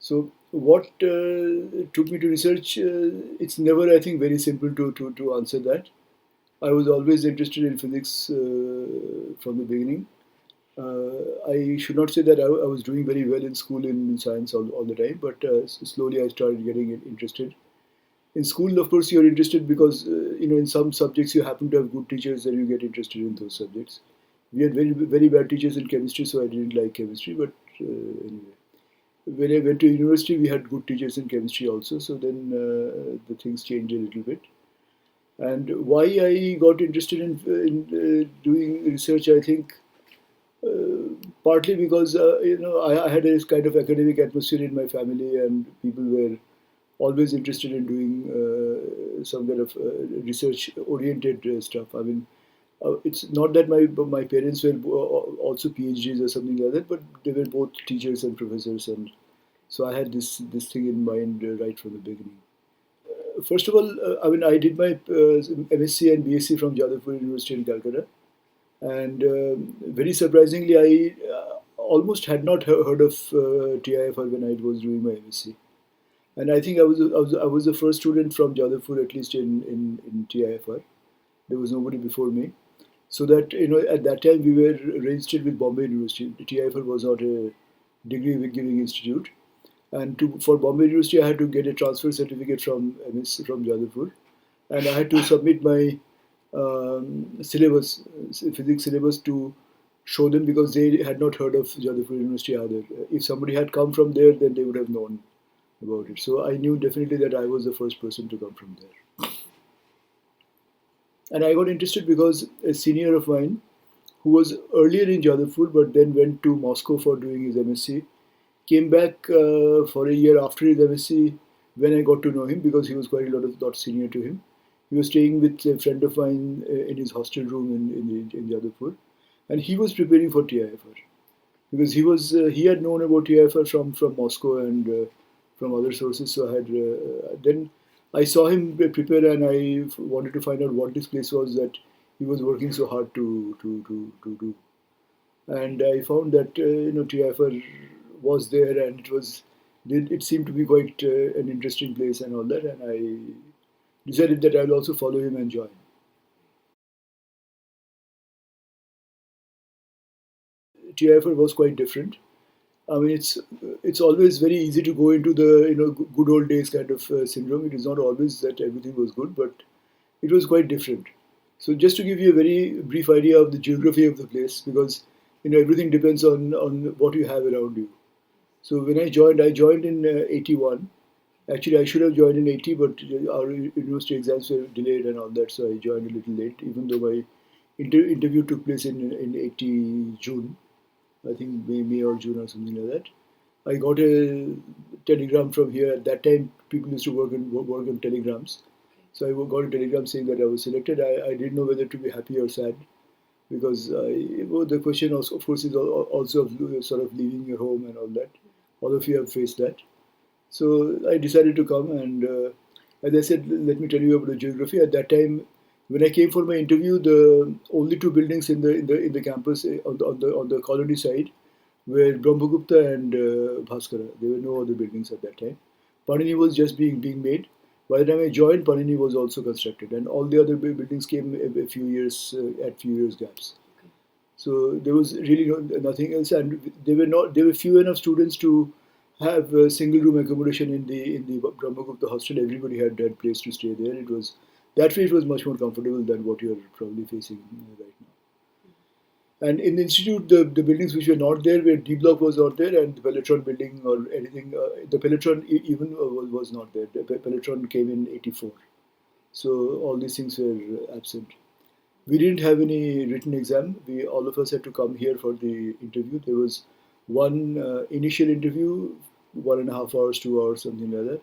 So what took me to research? It's never, I think, very simple to answer that. I was always interested in physics from the beginning. I should not say that I was doing very well in school in science all the time, but slowly I started getting interested. In school, of course, you're interested because in some subjects you happen to have good teachers and you get interested in those subjects. We had very bad teachers in chemistry, so I didn't like chemistry. But anyway, when I went to university, we had good teachers in chemistry also. So then the things changed a little bit. And why I got interested in doing research, I think partly because I had a kind of academic atmosphere in my family, and people were always interested in doing some kind of research-oriented stuff. I mean, it's not that my parents were also PhDs or something like that, but they were both teachers and professors, and so I had this thing in mind right from the beginning. First of all, I mean, I did my MSc and BSc from Jadavpur University in Calcutta, and very surprisingly, I almost had not heard of TIFR when I was doing my MSc. And I think I was the first student from Jadavpur, at least in TIFR. There was nobody before me. So that, at that time we were registered with Bombay University. TIFR was not a degree giving institute. And for Bombay University, I had to get a transfer certificate from MS from Jadavpur. And I had to submit my syllabus, physics syllabus, to show them because they had not heard of Jadavpur University either. If somebody had come from there, then they would have known about it. So I knew definitely that I was the first person to come from there. And I got interested because a senior of mine who was earlier in Jadavpur but then went to Moscow for doing his MSc came back for a year after his MSc when I got to know him because he was quite a lot senior to him. He was staying with a friend of mine in his hostel room in Jadavpur, and he was preparing for TIFR because he had known about TIFR from Moscow and from other sources. So I had then I saw him prepare, and I wanted to find out what this place was that he was working so hard to do. And I found that TIFR was there, and it seemed to be quite an interesting place and all that, and I decided that I'll also follow him and join. TIFR was quite different. I mean, it's always very easy to go into the good old days kind of syndrome. It is not always that everything was good, but it was quite different. So just to give you a very brief idea of the geography of the place, because everything depends on what you have around you. So when I joined in 81. Actually, I should have joined in 80, but our university exams were delayed and all that, so I joined a little late, even though my interview took place in 80 June. I think May or June or something like that. I got a telegram from here. At that time, people used to work on telegrams. So I got a telegram saying that I was selected. I didn't know whether to be happy or sad because the question, also, of course, is also of sort of leaving your home and all that. All of you have faced that. So I decided to come, and as I said, let me tell you about the geography. At that time, when I came for my interview, the only two buildings in the campus on the colony side were Brahmagupta and Bhaskara. There were no other buildings at that time. Panini was just being made. By the time I joined, Panini was also constructed, and all the other buildings came a few years at few years gaps. So there was really nothing else, and there were few enough students to have single room accommodation in the Brahmagupta hostel. Everybody had place to stay there. It was that way. It was much more comfortable than what you're probably facing right now. And in the institute, the buildings which were not there, where D block was not there, and the Pelletron building or anything, the Pelletron even was not there. The Pelletron came in 84. So all these things were absent. We didn't have any written exam. We all of us had to come here for the interview. There was one initial interview, 1.5 hours, 2 hours, something like that,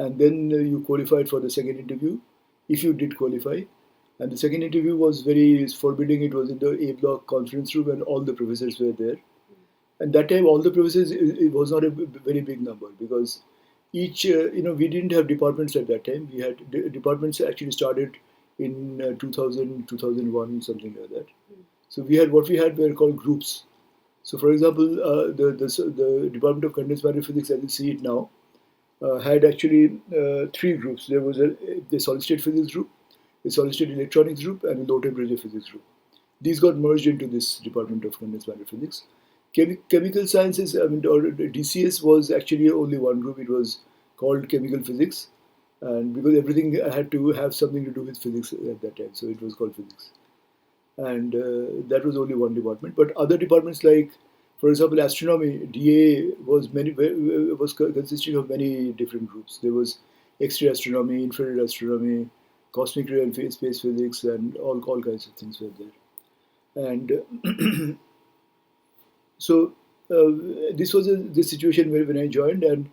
and then you qualified for the second interview, if you did qualify. And the second interview was very forbidding. It was in the A block conference room, and all the professors were there. And that time, all the professors, it was not a very big number because each, we didn't have departments at that time. We had departments actually started in 2000, 2001, something like that. So we had what we had were called groups. So, for example, the Department of Condensed Matter Physics, as you see it now, had actually three groups. There was the solid state physics group, the solid state electronics group, and the low temperature physics group. These got merged into this Department of Condensed Matter Physics. Chemical sciences, I mean, or DCS was actually only one group. It was called chemical physics, and because everything had to have something to do with physics at that time, so it was called physics. And that was only one department. But other departments like, for example, astronomy, DA was consisting of many different groups. There was X-ray astronomy, infrared astronomy, cosmic ray and space physics, and all kinds of things were there. And so this was the situation where when I joined, and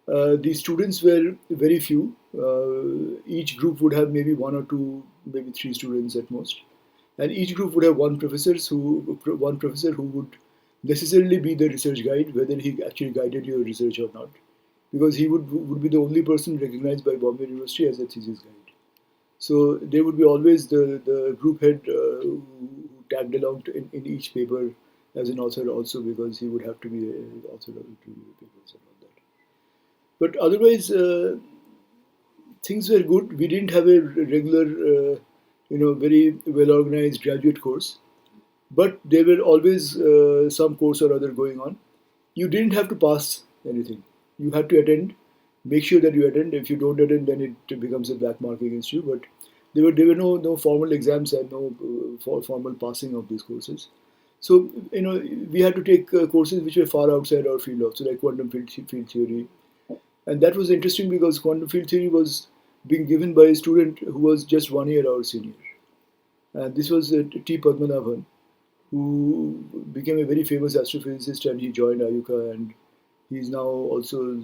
the students were very few. Each group would have maybe one or two, maybe three students at most, and each group would have one professor who would necessarily be the research guide, whether he actually guided your research or not, because he would be the only person recognized by Bombay University as a thesis guide. So there would be always the group head who tagged along in each paper as an author also, because he would have to be an author of two papers and all that. But otherwise, things were good. We didn't have a regular, very well organized graduate course, but there were always some course or other going on. You didn't have to pass anything. You had to attend. Make sure that you attend. If you don't attend, then it becomes a black mark against you. But there were no formal exams and no formal passing of these courses. So we had to take courses which were far outside our field of, so like quantum field theory, and that was interesting because quantum field theory was being given by a student who was just 1 year our senior. And this was T. Padmanabhan, who became a very famous astrophysicist, and he joined IUCAA, and he's now also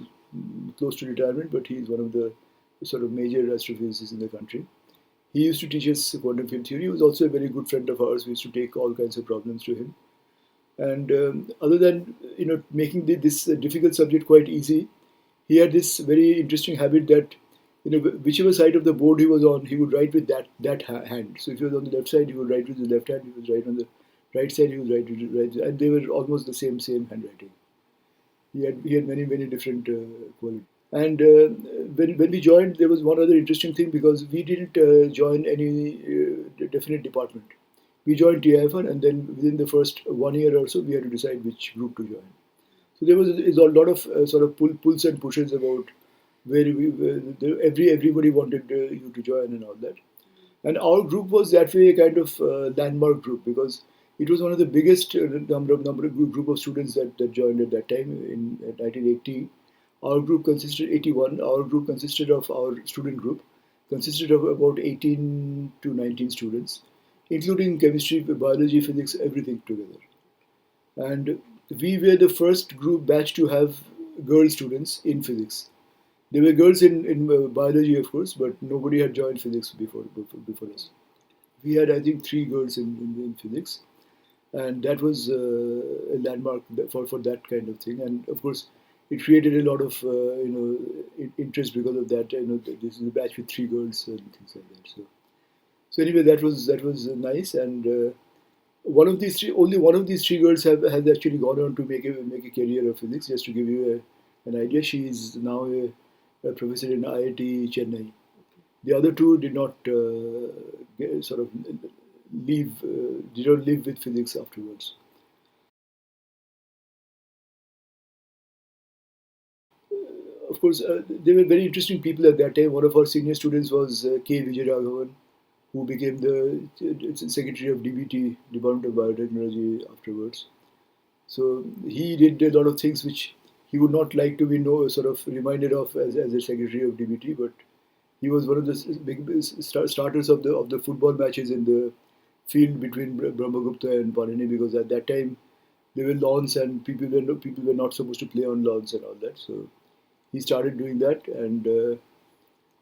close to retirement, but he's one of the sort of major astrophysicists in the country. He used to teach us quantum field theory. He was also a very good friend of ours. We used to take all kinds of problems to him. And other than making this difficult subject quite easy, he had this very interesting habit that whichever side of the board he was on, he would write with that hand. So if he was on the left side, he would write with the left hand. He was right on the right side, he would write with the right, and they were almost the same handwriting. He had many different qualities. And when we joined, there was one other interesting thing, because we didn't join any definite department. We joined TIFR, and then within the first 1 year or so, we had to decide which group to join. So there was a lot of sort of pulls and pushes about everybody wanted you to join and all that. And our group was that way a kind of landmark group, because it was one of the biggest group of students that joined at that time in 1980. Our group consisted 81. Our group consisted of our student group consisted of about 18 to 19 students, including chemistry, biology, physics, everything together. And we were the first group batch to have girl students in physics. There were girls in biology, of course, but nobody had joined physics before us. We had, I think, three girls in physics, and that was a landmark for that kind of thing. And of course, it created a lot of interest because of that. This is a batch with three girls and things like that. So anyway, that was nice. And only one of these three girls has actually gone on to make a career of physics. Just to give you an idea, she is now a professor in IIT Chennai. The other two did not sort of did not live with physics afterwards. Of course, they were very interesting people at that time. One of our senior students was K. Vijayaraghavan, who became the secretary of DBT, Department of Biotechnology, afterwards. So he did a lot of things which he would not like to be sort of reminded of as a secretary of DBT, but he was one of the big starters of the football matches in the field between Brahmagupta and Panini, because at that time there were lawns and people were not supposed to play on lawns and all that. So he started doing that, and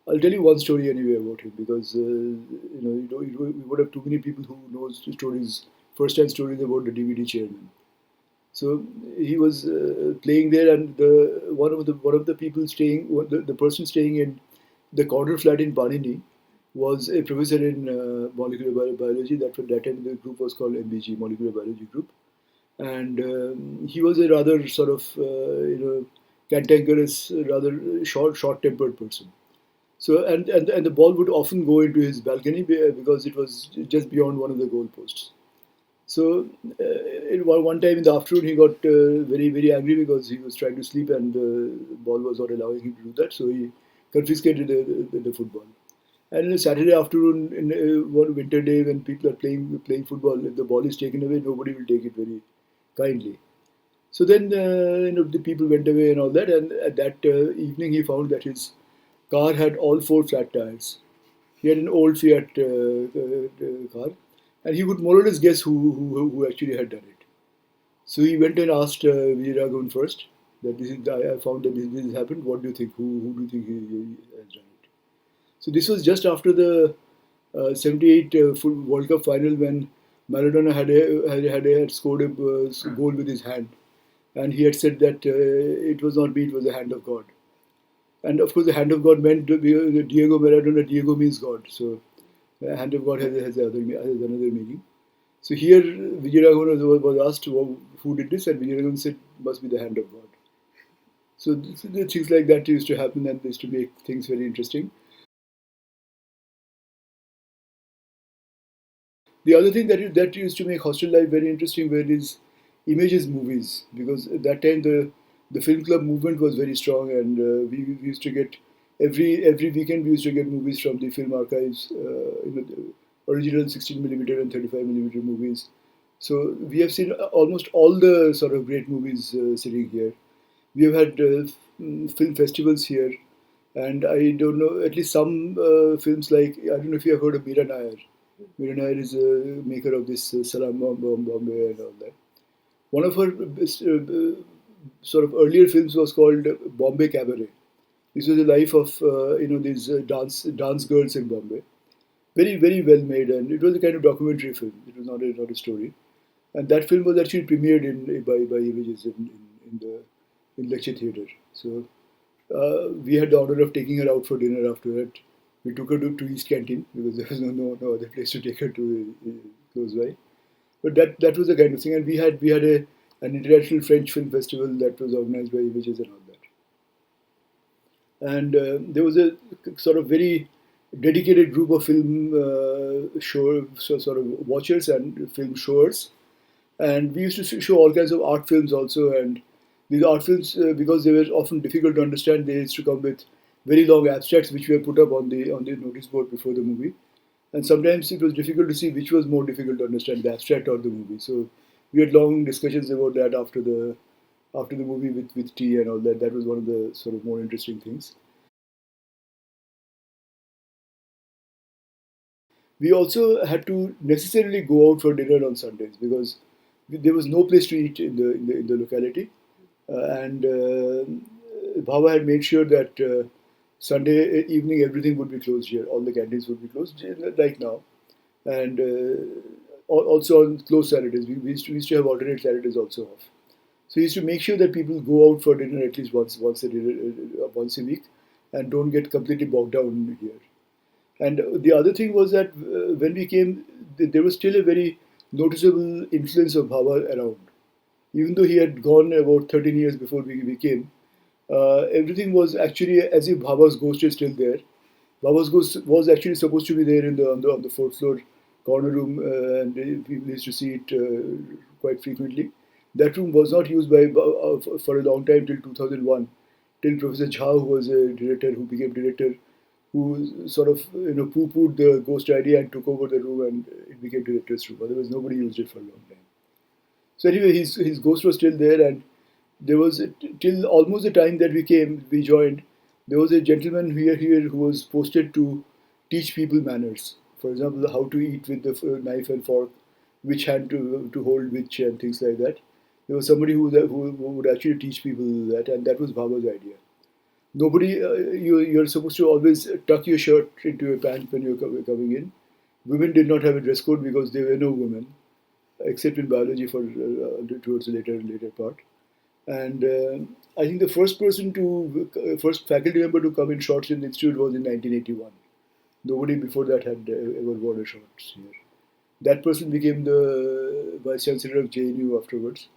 I'll tell you one story anyway about him, because we would have too many people who knows stories, first-hand stories about the DVD chairman. So he was playing there, and one of the people staying, the person staying in the corner flat in Panini was a professor in molecular biology. That time the group was called MBG, Molecular Biology Group. and he was a rather sort of cantankerous, rather short-tempered person. So and the ball would often go into his balcony because it was just beyond one of the goalposts. So one time in the afternoon, he got very angry because he was trying to sleep and the ball was not allowing him to do that. So he confiscated the football. And on a Saturday afternoon, in one winter day when people are playing football, if the ball is taken away, nobody will take it very kindly. So then the people went away and all that. And at that evening, he found that his car had all four flat tires. He had an old Fiat car, and he could more or less guess who actually had done it. So he went and asked Vijay first that I found that this has happened. What do you think? Who do you think he has done it? So this was just after the '78 World Cup final when Maradona had scored a goal with his hand, and he had said that it was not me, it was the hand of God. And of course, the hand of God meant Diego Maradona. Diego means God, so the hand of God has another meaning. So here, Vijay was asked who did this, and Vijay said, "Must be the hand of God." So things like that used to happen, and used to make things very interesting. The other thing that used to make hostel life very interesting were these images movies, because at that time the film club movement was very strong, and we used to get every weekend we used to get movies from the film archives, the original 16 millimeter and 35 millimeter movies. So we have seen almost all the sort of great movies sitting here. We have had film festivals here, and I don't know, at least some films like, I don't know if you have heard of Meera Nair. Meera Nair is a maker of this Salam Bombay and all that. One of her sort of earlier films was called Bombay Cabaret. This was the life of these dance girls in Bombay. Very well made, and it was a kind of documentary film. It was not a story. And that film was actually premiered by Images in the in lecture theatre. So we had the honor of taking her out for dinner after that. We took her to East Canteen because there was no other place to take her to close by. But that was the kind of thing, and we had an international French film festival that was organized by Images and all that. And there was a sort of very dedicated group of film sort of watchers and film showers, and we used to show all kinds of art films also. And these art films, because they were often difficult to understand, they used to come with very long abstracts which were put up on the notice board before the movie. And sometimes it was difficult to see which was more difficult to understand, the abstract or the movie. So we had long discussions about that after the movie with tea and all that. That was one of the sort of more interesting things. We also had to necessarily go out for dinner on Sundays because there was no place to eat in the locality, and Bhava had made sure that Sunday evening everything would be closed here. All the canteens would be closed, like now, and also on closed Saturdays. We used to have alternate Saturdays also off. So he used to make sure that people go out for dinner at least once a week, and don't get completely bogged down here. And the other thing was that when we came, there was still a very noticeable influence of Bhava around. Even though he had gone about 13 years before we came, everything was actually as if Bhava's ghost is still there. Bhava's ghost was actually supposed to be there on the fourth floor corner room, and people used to see it quite frequently. That room was not used for a long time till 2001, till Professor Jha, who was a director, who became director, who sort of poo-pooed the ghost idea and took over the room, and it became director's room. Otherwise, nobody used it for a long time. So anyway, his ghost was still there, and there was till almost the time that we joined. There was a gentleman here who was posted to teach people manners. For example, how to eat with the knife and fork, which hand to hold which, and things like that. There was somebody who would actually teach people that, and that was Baba's idea. Nobody, you're supposed to always tuck your shirt into your pants when you're coming in. Women did not have a dress code because there were no women, except in biology for towards the later part. And I think the first faculty member to come in shorts in the institute was in 1981. Nobody before that had ever worn a shorts here. That person became the vice chancellor of JNU afterwards.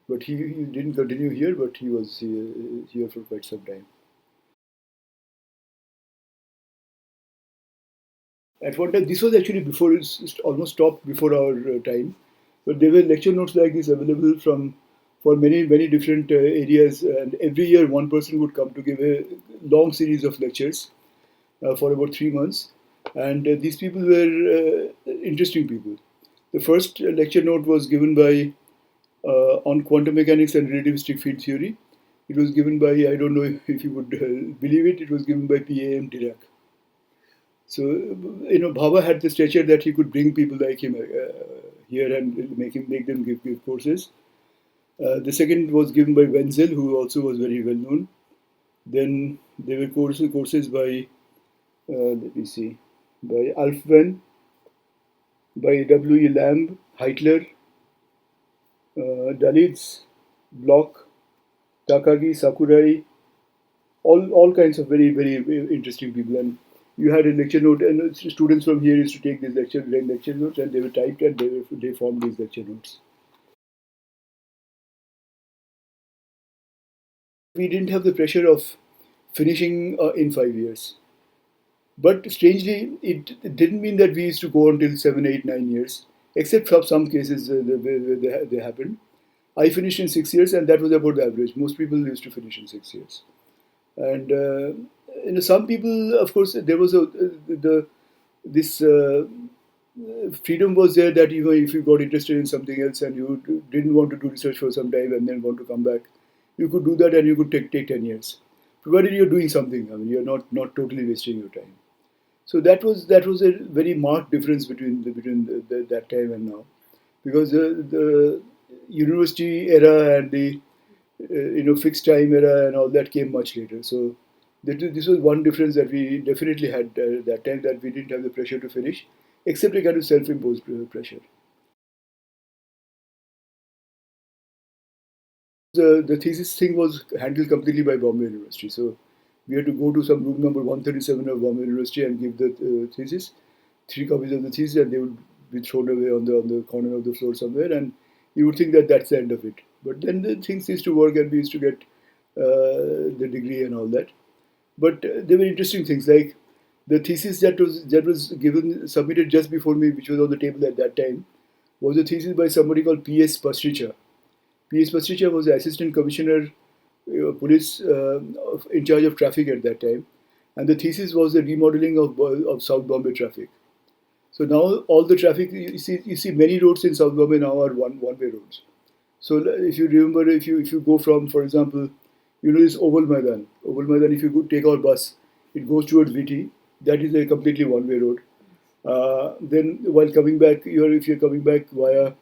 But he didn't continue here, but he was here for quite some time. At one time, this was actually before, it's almost stopped before our time, but there were lecture notes like this available from for many different areas, and every year one person would come to give a long series of lectures for about 3 months, and these people were interesting people. The first lecture note was given by on quantum mechanics and relativistic field theory. It was given by, I don't know if you would believe it, it was given by P.A.M. Dirac. So, Bhava had the stature that he could bring people like him here and make them give courses. The second was given by Wenzel, who also was very well known. Then there were courses by, let me see, by Alfven, by W.E. Lamb, Heitler, Dalits, Bloch, Takagi, Sakurai, all kinds of very interesting people. And you had a lecture note, and students from here used to take these lecture notes, and they were typed, and they formed these lecture notes. We didn't have the pressure of finishing in 5 years. But strangely, it didn't mean that we used to go until 7, 8, 9 years, except for some cases where they happened. I finished in 6 years, and that was about the average. Most people used to finish in 6 years. And some people, of course, there was this freedom was there that if you got interested in something else and you didn't want to do research for some time and then want to come back, you could do that and you could take 10 years, provided you're doing something. I mean, you're not totally wasting your time. So that was a very marked difference between that time and now, because the university era and the fixed time era and all that came much later. So this was one difference that we definitely had that time, that we didn't have the pressure to finish, except a kind of self-imposed pressure. The thesis thing was handled completely by Bombay University. So we had to go to some room number 137 of Bombay University and give the thesis, 3 copies of the thesis, and they would be thrown away on the corner of the floor somewhere, and you would think that that's the end of it. But then the things used to work, and we used to get the degree and all that. But there were interesting things like the thesis that was given submitted just before me, which was on the table at that time, was a thesis by somebody called P.S. Pastricha. P.S. Pastricha was the Assistant Commissioner, Police, in charge of traffic at that time, and the thesis was the remodeling of South Bombay traffic. So now all the traffic, you see many roads in South Bombay now are one-way roads. So if you remember, if you go from, for example, this Oval Maidan. Oval Maidan, if you take our bus, it goes towards VT. That is a completely one-way road. Then while coming back, if you're coming back via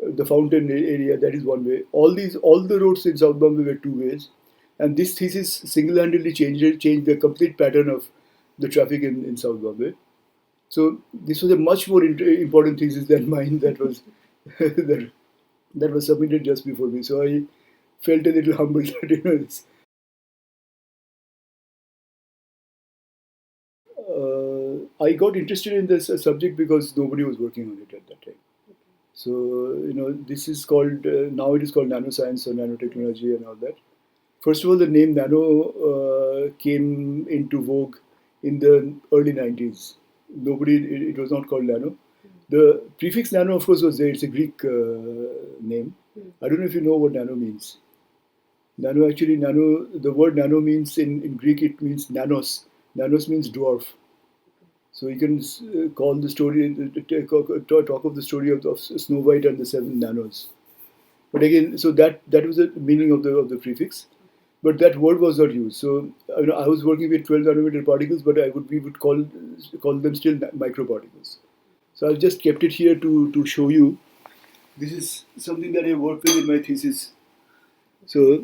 the fountain area, that is one way. All the roads in South Bombay were two ways, and this thesis single-handedly changed the complete pattern of the traffic in South Bombay. So this was a much more important thesis than mine that was that, that was submitted just before me. So I felt a little humbled that I got interested in this subject because nobody was working on it at that time. So this is called now it is called nanoscience or nanotechnology and all that. First of all, the name nano came into vogue in the early 90s. It was not called nano. The prefix nano, of course, was there. It's a Greek name. I don't know if you know what nano means. The word nano means in Greek, it means nanos. Nanos means dwarf. So you can call the story, talk of the story of Snow White and the seven nanos. But again, so that was the meaning of the prefix. But that word was not used. So I was working with 12 nanometer particles, but we would call them still microparticles. So I've just kept it here to show you. This is something that I worked with in my thesis. So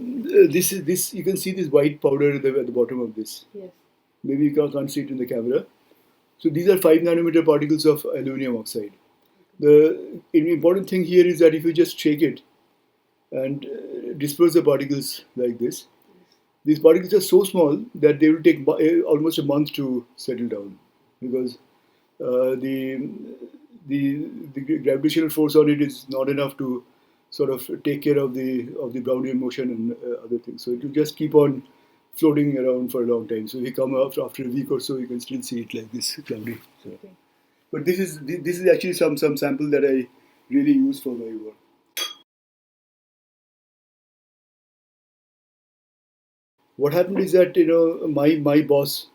this you can see this white powder at the bottom of this. Yes. Maybe you can't see it in the camera. So these are 5 nanometer particles of aluminum oxide. The important thing here is that if you just shake it and disperse the particles like this, these particles are so small that they will take almost a month to settle down, because the the gravitational force on it is not enough to sort of take care of the Brownian motion and other things. So it will just keep on floating around for a long time. So if you come up after a week or so, you can still see it like this cloudy. So, okay. But this is actually some sample that I really use for my work. What happened is that my boss,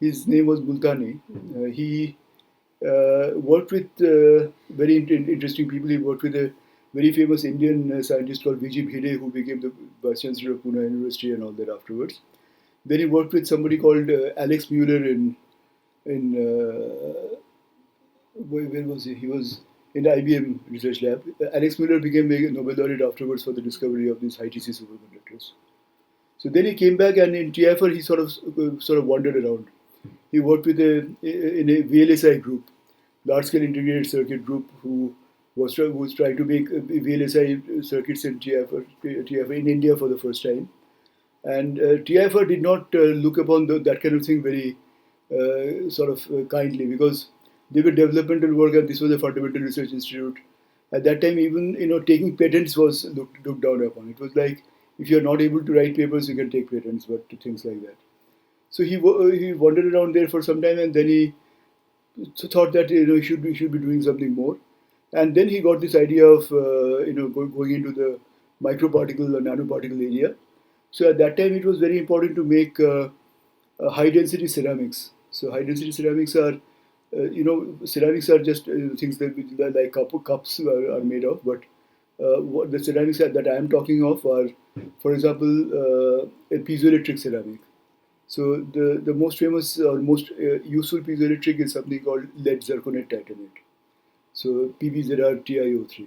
his name was Multani. He worked with very interesting people. He worked with a very famous Indian scientist called V.G. Bhide, who became the Vice Chancellor of Pune University and all that afterwards. Then he worked with somebody called Alex Mueller in where was he? He was in the IBM research lab. Alex Mueller became a Nobel laureate afterwards for the discovery of these high TC superconductors. So then he came back, and in TIFR he sort of wandered around. He worked with in a VLSI group, large scale integrated circuit group, who was trying to make VLSI circuits in TIFR in India for the first time. And TIFR did not look upon that kind of thing very kindly, because they were developmental work and this was a fundamental research institute. At that time, even taking patents was looked down upon. It was like, if you're not able to write papers, you can take patents, but things like that. So he wandered around there for some time, and then he thought that he should be doing something more. And then he got this idea of going into the microparticle or nanoparticle area. So at that time, it was very important to make high density ceramics. So high density ceramics are ceramics are just things that like cups are made of, but what the ceramics that I am talking of are, for example, a piezoelectric ceramic. So the most famous or most useful piezoelectric is something called lead zirconate titanate. So PbZrTiO3.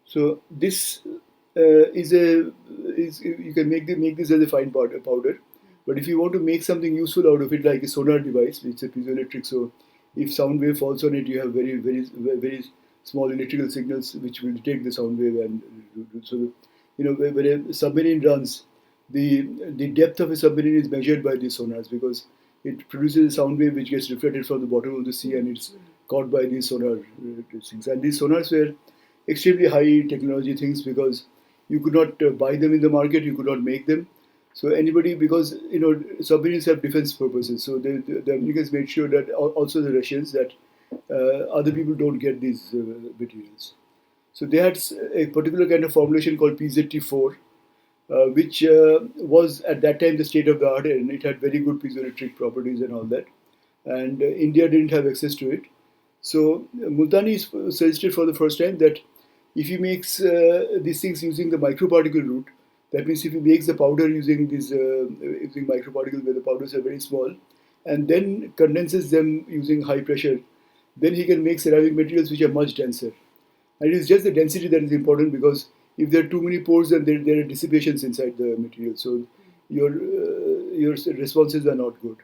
So this you can make this as a fine powder. But if you want to make something useful out of it, like a sonar device, which is a piezoelectric, so if sound wave falls on it, you have very, very, very small electrical signals which will detect the sound wave. And so, when a submarine runs, the depth of a submarine is measured by these sonars, because it produces a sound wave which gets reflected from the bottom of the sea, and it's caught by these sonar things. And these sonars were extremely high technology things, because you could not buy them in the market, you could not make them. So anybody, because submarines have defense purposes, so the Americans made sure that, also the Russians, that other people don't get these materials. So they had a particular kind of formulation called PZT4, which was at that time the state of the art, and it had very good piezoelectric properties and all that. And India didn't have access to it. So Multani suggested for the first time that if he makes these things using the microparticle route, that means if he makes the powder using using microparticles where the powders are very small, and then condenses them using high pressure, then he can make ceramic materials which are much denser. And it is just the density that is important, because if there are too many pores, then there are dissipations inside the material. So your responses are not good.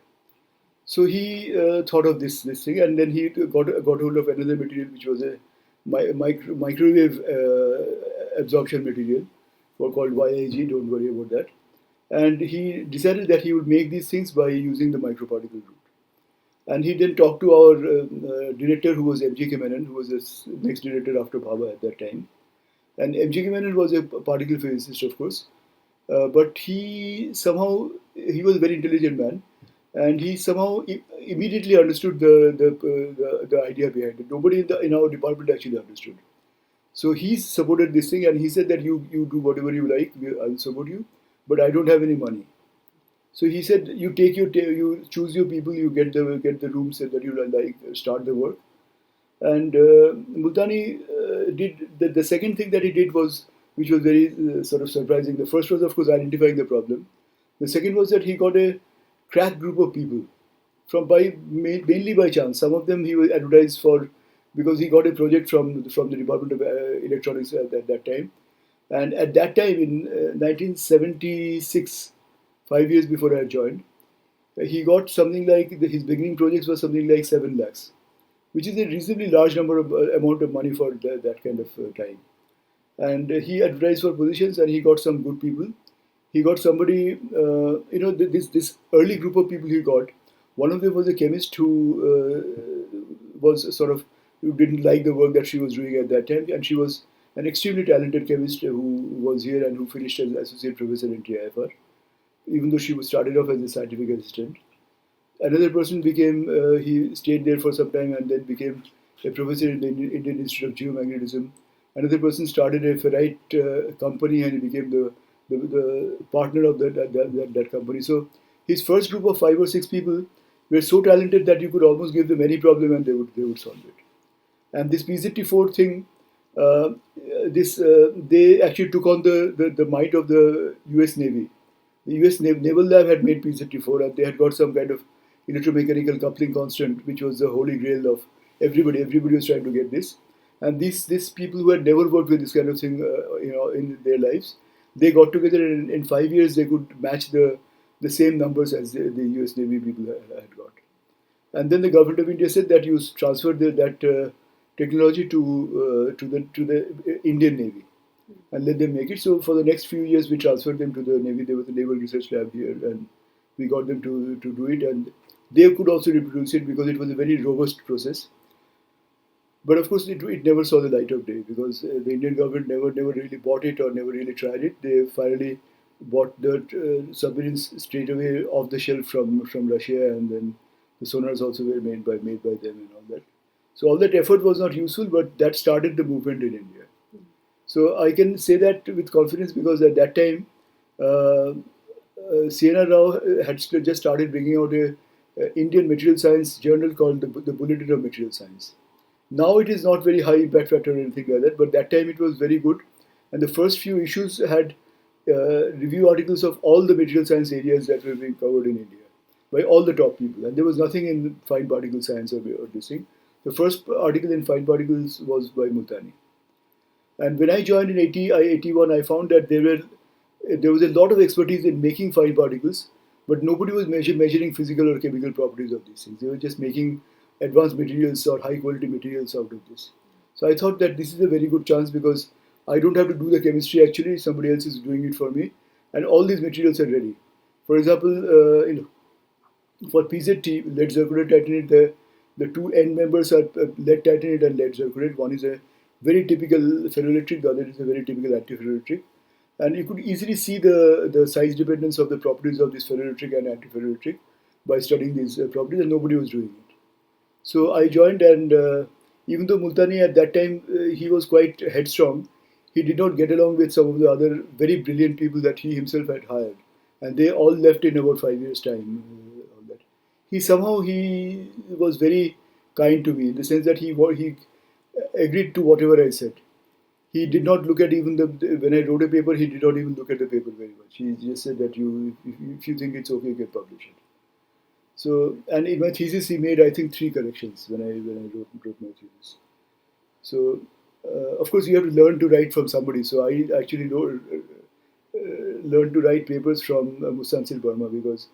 So he thought of this thing, and then he got hold of another material which was a microwave absorption material, called YIG. Don't worry about that. And he decided that he would make these things by using the microparticle route. And he then talked to our director, who was M.G.K. Menon, who was the next director after Bhabha at that time. And M.G.K. Menon was a particle physicist, of course, but he was a very intelligent man, and he somehow immediately understood the idea behind it. Nobody in our department actually understood. So he supported this thing, and he said that you do whatever you like, I will support you, but I don't have any money. So he said, you choose your people, you get the rooms that you start the work. And Multani did the second thing that he did was, which was very sort of surprising. The first was, of course, identifying the problem. The second was that he got a crack group of people mainly by chance. Some of them he was advertised for, because he got a project from the Department of Electronics at that time. And at that time, in 1976, 5 years before I joined, he got something like, his beginning projects was something like 7 lakhs, which is a reasonably large amount of money for that kind of time. And he advertised for positions, and he got some good people. He got somebody, this early group of people he got. One of them was a chemist who was sort of who didn't like the work that she was doing at that time, and she was an extremely talented chemist who was here and who finished as associate professor in TIFR, even though she was started off as a scientific assistant. Another person became, he stayed there for some time and then became a professor in the Indian Institute of Geomagnetism. Another person started a ferrite company and he became the partner of that company. So his first group of 5 or 6 people were so talented that you could almost give them any problem and they would solve it. And this PZT4 thing, uh, they actually took on the might of the US Navy. The US Naval Lab had made PZT4 and they had got some kind of electromechanical coupling constant, which was the holy grail of everybody. Everybody was trying to get this. And these people who had never worked with this kind of thing, in their lives, they got together and in 5 years they could match the same numbers as the US Navy people had got. And then the government of India said that you transfer that technology to the Indian Navy and let them make it. So for the next few years, we transferred them to the Navy. There was a naval research lab here, and we got them to do it. And they could also reproduce it because it was a very robust process. But of course, it never saw the light of day because the Indian government never really bought it or never really tried it. They finally bought the submarines straight away off the shelf from Russia, and then the sonars also were made by them and all that. So all that effort was not useful, but that started the movement in India. So I can say that with confidence because at that time, uh, Sienna Rao had just started bringing out a Indian material science journal called the Bulletin of Material Science. Now it is not very high impact factor or anything like that, but that time it was very good. And the first few issues had review articles of all the material science areas that were being covered in India by all the top people. And there was nothing in fine particle science or this thing. The first article in fine particles was by Multani. And when I joined in 81, I found that there was a lot of expertise in making fine particles, but nobody was measuring physical or chemical properties of these things. They were just making advanced materials or high quality materials out of this. So I thought that this is a very good chance because I don't have to do the chemistry actually, somebody else is doing it for me, and all these materials are ready. For example, for PZT, lead zirconate titanate, the two end members are lead titanate and lead zirconate. One is a very typical ferroelectric, the other is a very typical antiferroelectric. And you could easily see the size dependence of the properties of this ferroelectric and antiferroelectric by studying these properties, and nobody was doing it. So I joined, and even though Multani at that time he was quite headstrong, he did not get along with some of the other very brilliant people that he himself had hired, and they all left in about 5 years' time. All that he was very kind to me in the sense that he agreed to whatever I said. He did not look at even when I wrote a paper. He did not even look at the paper very much. He just said that if you think it's okay, you can publish it. So, and in my thesis, he made I think 3 corrections when I wrote my thesis. So, of course, you have to learn to write from somebody. So I actually learned to write papers from Mustansil Burma because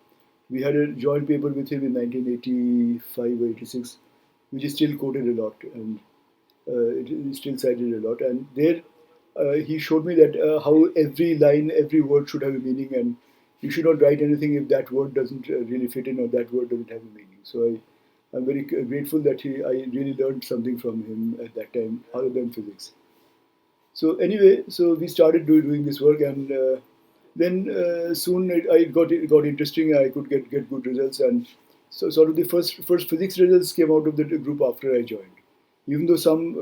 we had a joint paper with him in 1985 or 86, which is still quoted a lot and it is still cited a lot. And there, he showed me that how every line, every word should have a meaning, and you should not write anything if that word doesn't really fit in or that word doesn't have a meaning. So I'm very grateful that I really learned something from him at that time, other than physics. So anyway, so we started doing this work, and then soon it got interesting. I could get good results, and so sort of the first physics results came out of the group after I joined. Even though some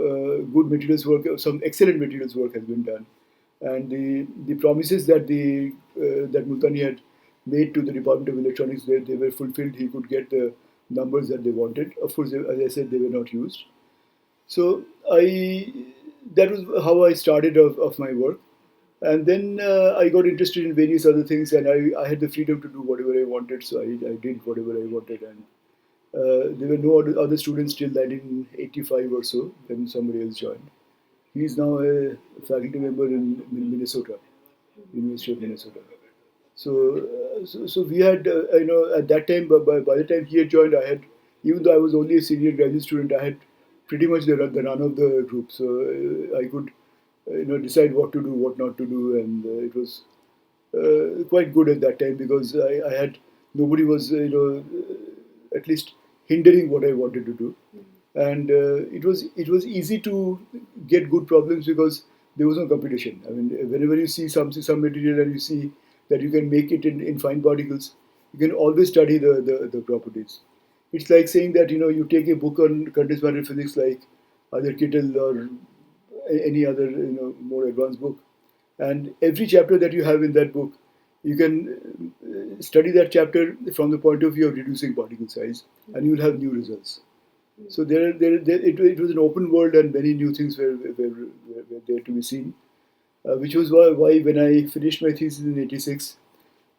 good materials work, some excellent materials work has been done, and the promises that Multani had made to the Department of Electronics, they were fulfilled. He could get the numbers that they wanted. Of course, as I said, they were not used. So that was how I started of my work. And then I got interested in various other things, and I had the freedom to do whatever I wanted. So I did whatever I wanted, and there were no other students till 1985 or so when somebody else joined. He is now a faculty member in Minnesota, University of Minnesota. So we had, at that time, by the time he had joined, I had, even though I was only a senior graduate student, I had pretty much the run of the group. So I could, decide what to do, what not to do, and it was quite good at that time because I had nobody was, at least hindering what I wanted to do. and it was easy to get good problems because there was no competition. I mean, whenever you see some material and you see that you can make it in fine particles, you can always study the properties. It's like saying that you take a book on condensed matter physics like either Kittel or any other more advanced book, and every chapter that you have in that book, you can study that chapter from the point of view of reducing particle size, and you'll have new results. So it was an open world, and many new things were there to be seen, which was why when I finished my thesis in '86,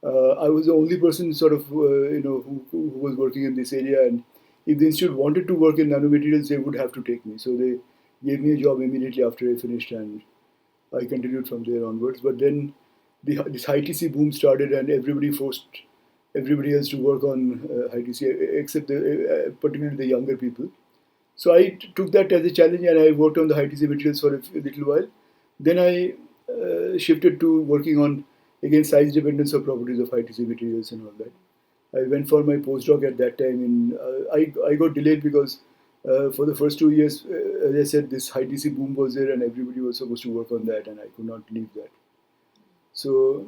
I was the only person sort of who was working in this area, and if the institute wanted to work in nanomaterials, they would have to take me. So they gave me a job immediately after I finished, and I continued from there onwards. But then this high TC boom started, and everybody forced everybody else to work on high TC, except particularly the younger people. So I took that as a challenge, and I worked on the high TC materials for a little while. Then I shifted to working on again size dependence of properties of high TC materials and all that. I went for my postdoc at that time. I got delayed because for the first 2 years, as I said, this high TC boom was there, and everybody was supposed to work on that, and I could not leave that. So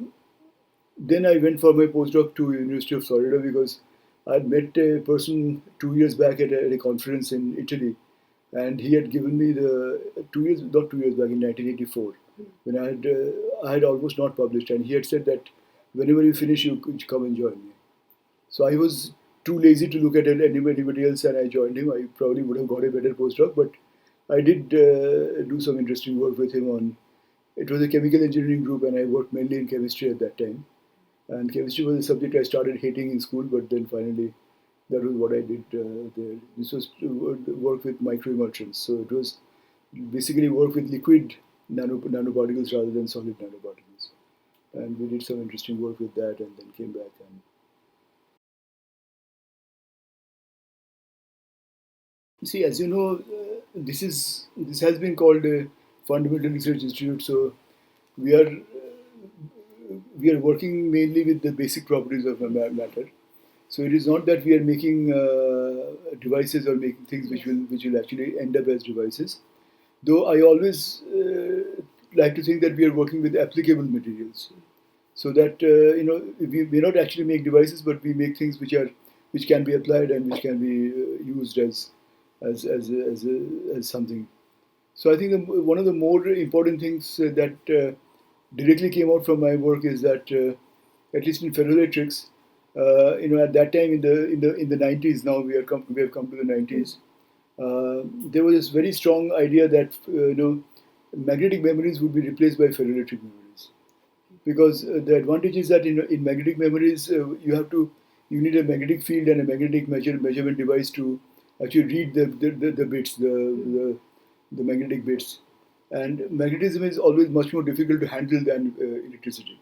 then I went for my postdoc to University of Florida because I had met a person 2 years back at a conference in Italy, and he had given me the 2 years, not 2 years back, in 1984, when I had almost not published, and he had said that whenever you finish, you could come and join me. So I was too lazy to look at anybody else, and I joined him. I probably would have got a better postdoc, but I did do some interesting work with him on. It was a chemical engineering group, and I worked mainly in chemistry at that time. And chemistry was a subject I started hating in school, but then finally that was what I did there. This was to work with microemulsions. So it was basically work with liquid nanoparticles rather than solid nanoparticles. And we did some interesting work with that, and then came back. And see, as you know, this has been called a fundamental research institute. So we are we are working mainly with the basic properties of matter. So it is not that we are making devices or making things which will actually end up as devices. Though I always like to think that we are working with applicable materials, so that we may not actually make devices, but we make things which can be applied and which can be used as something. So I think one of the more important things that directly came out from my work is that at least in ferroelectrics, at that time in the 90s. Now we have come to the 90s. There was this very strong idea that magnetic memories would be replaced by ferroelectric memories, because the advantage is that in magnetic memories you need a magnetic field and a magnetic measurement device to actually read the bits, the magnetic bits, and magnetism is always much more difficult to handle than electricity.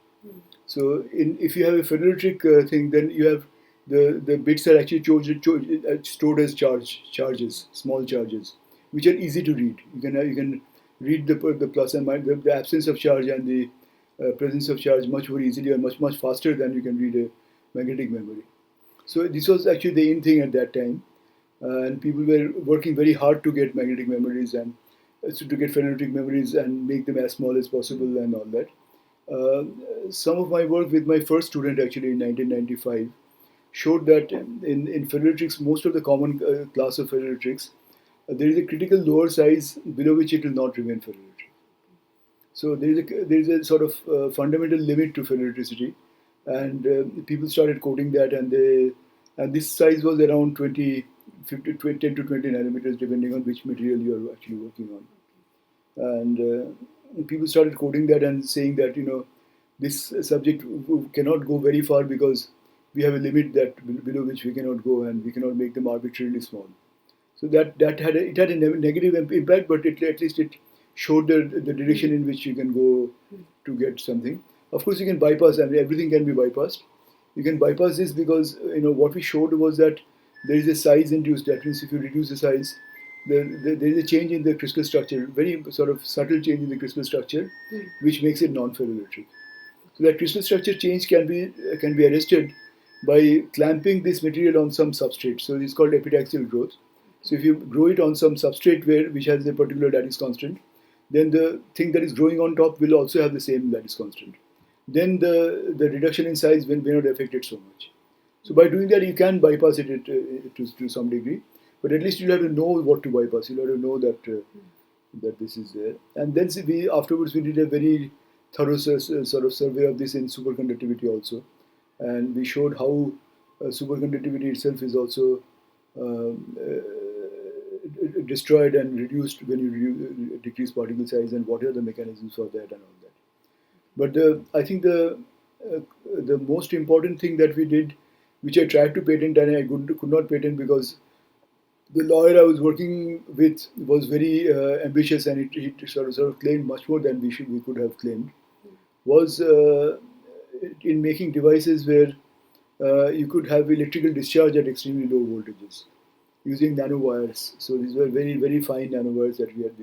So if you have a ferroelectric thing, then you have the bits are actually stored as charges, small charges, which are easy to read. You can read the plus and minus, the absence of charge and the presence of charge much more easily and much faster than you can read a magnetic memory. So this was actually the in thing at that time, and people were working very hard to get magnetic memories and so to get ferroelectric memories and make them as small as possible and all that. Uh, some of my work with my first student actually in 1995 showed that in ferroelectrics, most of the common class of ferroelectrics, there is a critical lower size below which it will not remain ferroelectric. So there is a sort of fundamental limit to ferroelectricity, and people started quoting that, and this size was around 20, 50, 20, 10 to 20 nanometers, depending on which material you are actually working on. And people started quoting that and saying that this subject cannot go very far because we have a limit that below which we cannot go, and we cannot make them arbitrarily small. So it had a negative impact, but at least it showed the direction in which you can go to get something. Of course, you can bypass, and everything can be bypassed. You can bypass this because what we showed was that there is a size induced. That means if you reduce the size, there is a change in the crystal structure, very sort of subtle change in the crystal structure, which makes it non-ferroelectric. So that crystal structure change can be arrested by clamping this material on some substrate. So it's called epitaxial growth. So if you grow it on some substrate which has a particular lattice constant, then the thing that is growing on top will also have the same lattice constant. Then the reduction in size may not affect it so much. So by doing that, you can bypass it to some degree, but at least you have to know what to bypass. You have to know that this is there. And then afterwards we did a very thorough sort of survey of this in superconductivity also, and we showed how superconductivity itself is also destroyed and reduced when you decrease particle size, and what are the mechanisms for that and all that. But I think the most important thing that we did, which I tried to patent and I could not patent because the lawyer I was working with was very ambitious, and he sort of claimed much more than we could have claimed, was in making devices where you could have electrical discharge at extremely low voltages using nanowires. So these were very, very fine nanowires that we had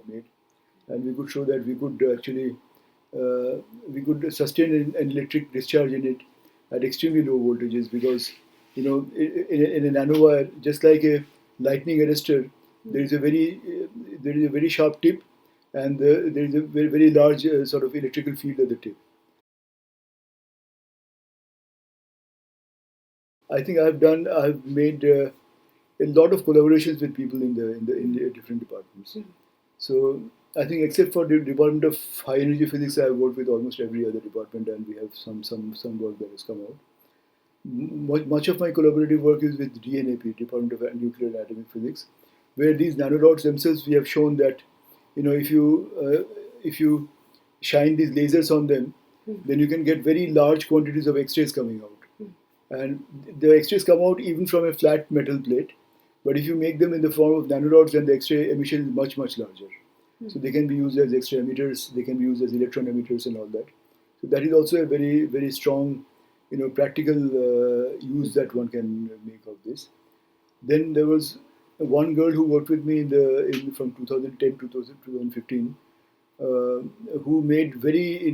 made, and we could show that we could actually we could sustain an electric discharge in it at extremely low voltages, because in a nanowire, just like a lightning arrestor, there is a very sharp tip, and there is a very, very large sort of electrical field at the tip. I think I've made a lot of collaborations with people in the different departments. So I think except for the Department of High Energy Physics, I have worked with almost every other department, and we have some work that has come out. Much of my collaborative work is with DNAP, Department of Nuclear and Atomic Physics, where these nanorods themselves, we have shown that if you shine these lasers on them, then you can get very large quantities of X-rays coming out. And the X-rays come out even from a flat metal plate, but if you make them in the form of nanorods, then the X-ray emission is much, much larger. So they can be used as X-ray emitters, they can be used as electron emitters and all that. So that is also a very, very strong, practical use that one can make of this. Then there was one girl who worked with me from 2010 to 2015, who made very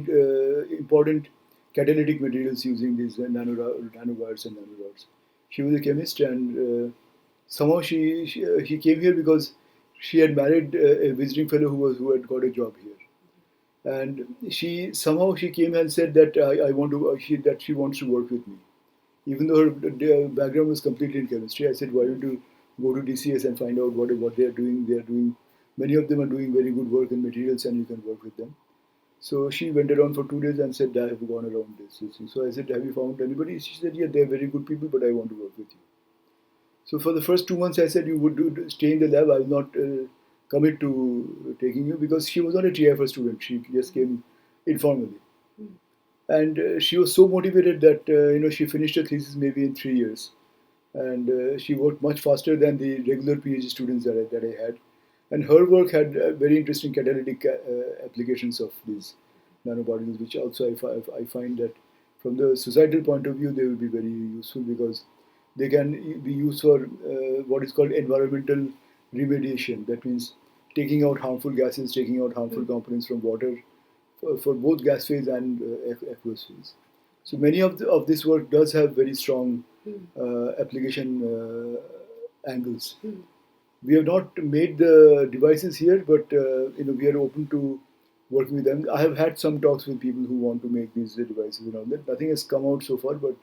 important catalytic materials using these nanowires and nanorods. She was a chemist, and somehow she came here because she had married a visiting fellow who had got a job here, and she came and said that she wants to work with me, even though her background was completely in chemistry. I said, why don't you go to DCS and find out what they are doing? They are doing, many of them are doing very good work in materials, and you can work with them. So she went around for 2 days and said, I have gone around this. So I said, have you found anybody? She said, yeah, they're very good people, but I want to work with you. So for the first 2 months, I said, you would stay in the lab. I will not commit to taking you, because she was not a TIFR student. She just came informally. And she was so motivated that she finished her thesis maybe in 3 years. And she worked much faster than the regular PhD students that I had. And her work had very interesting catalytic applications of these nanoparticles, which also I find that from the societal point of view, they will be very useful, because they can be used for what is called environmental remediation. That means taking out harmful gases, taking out harmful components from water for both gas phase and aqueous phase. So many of this work does have very strong application angles. We have not made the devices here, but we are open to working with them. I have had some talks with people who want to make these devices and all that. Nothing has come out so far, but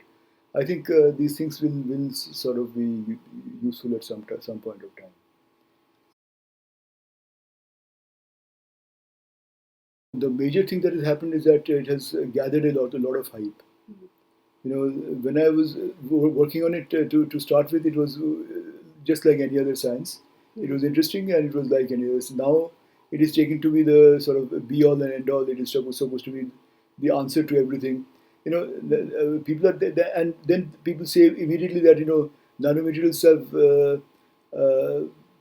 I think these things will sort of be useful at some point of time. The major thing that has happened is that it has gathered a lot of hype. When I was working on it to start with, it was just like any other science. It was interesting, and it was like any other. Now it is taken to be the sort of be all and end all. It is supposed to be the answer to everything. People are there, and then people say immediately that nanomaterials have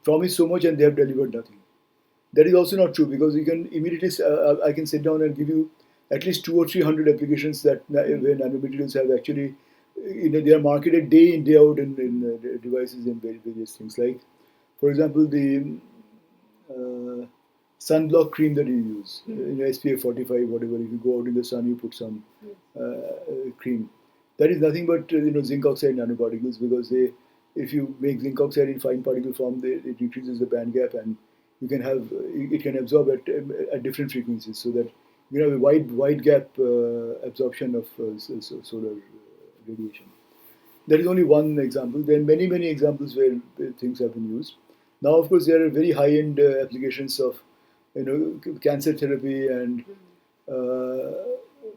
promised so much and they have delivered nothing. That is also not true, because you can immediately I can sit down and give you at least 200 or 300 applications where nanomaterials have actually they are marketed day in day out in devices and various things, like for example the sunblock cream that you use, SPF 45, whatever. If you go out in the sun, you put some cream. That is nothing but zinc oxide nanoparticles, because if you make zinc oxide in fine particle form, it increases the band gap, and you can have it can absorb at different frequencies, so that you have a wide gap absorption of solar radiation. That is only one example. There are many examples where things have been used. Now, of course, there are very high-end applications of, cancer therapy and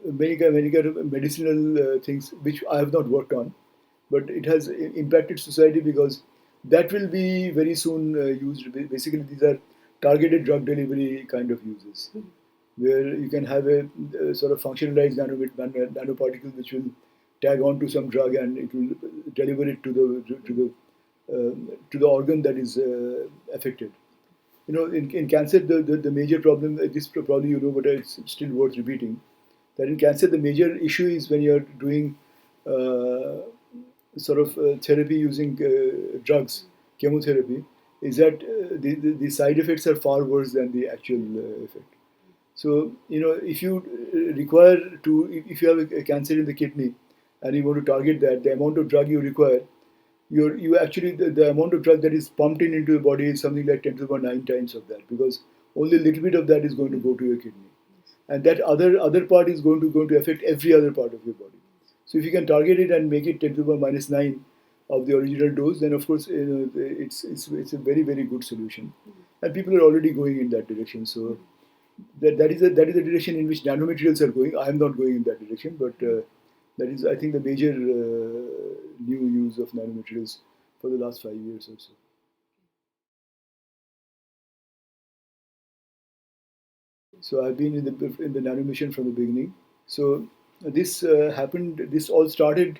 many kind of medicinal things which I have not worked on, but it has impacted society because that will be very soon used. Basically, these are targeted drug delivery kind of uses, where you can have a sort of functionalized nanoparticle which will tag on to some drug and it will deliver it to the organ that is affected. In cancer, the major problem, this probably you know, but it's still worth repeating, that in cancer the major issue is when you're doing therapy using drugs, chemotherapy, is that the side effects are far worse than the actual effect. So, if you require if you have a cancer in the kidney and you want to target that, the amount of drug you require, you actually, the amount of drug that is pumped into your body is something like 10 to the power 9 times of that, because only a little bit of that is going to go to your kidney. And that other part is going to affect every other part of your body. So if you can target it and make it 10 to the power minus 9 of the original dose, then of course it's a very good solution, and people are already going in that direction. So that is the direction in which nanomaterials are going. I am not going in that direction, but that is, I think, the major new use of nanomaterials for the last 5 years or so. So I've been in the nano mission from the beginning. So this happened. This all started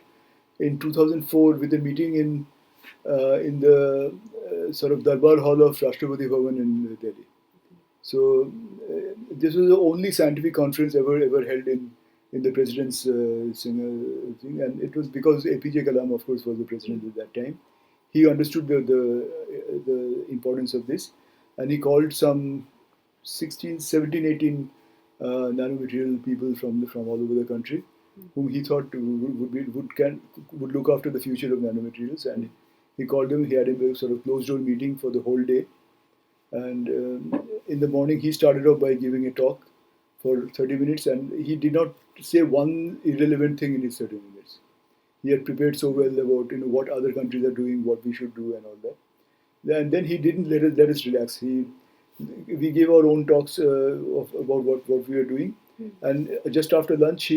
in 2004 with a meeting in the sort of Darbar Hall of Rashtrapati Bhavan in Delhi. So this was the only scientific conference ever held in the president's thing, and it was because APJ Kalam, of course, was the president at that time. He understood the importance of this, and he called some 16, 17, 18 nanomaterial people from all over the country, whom he thought would look after the future of nanomaterials, and he called them. He had a sort of closed door meeting for the whole day, and in the morning he started off by giving a talk for 30 minutes, and he did not say one irrelevant thing in his 30 minutes. He had prepared so well about what other countries are doing, what we should do, and all that. And then he didn't let us relax. We gave our own talks about what we were doing, and just after lunch,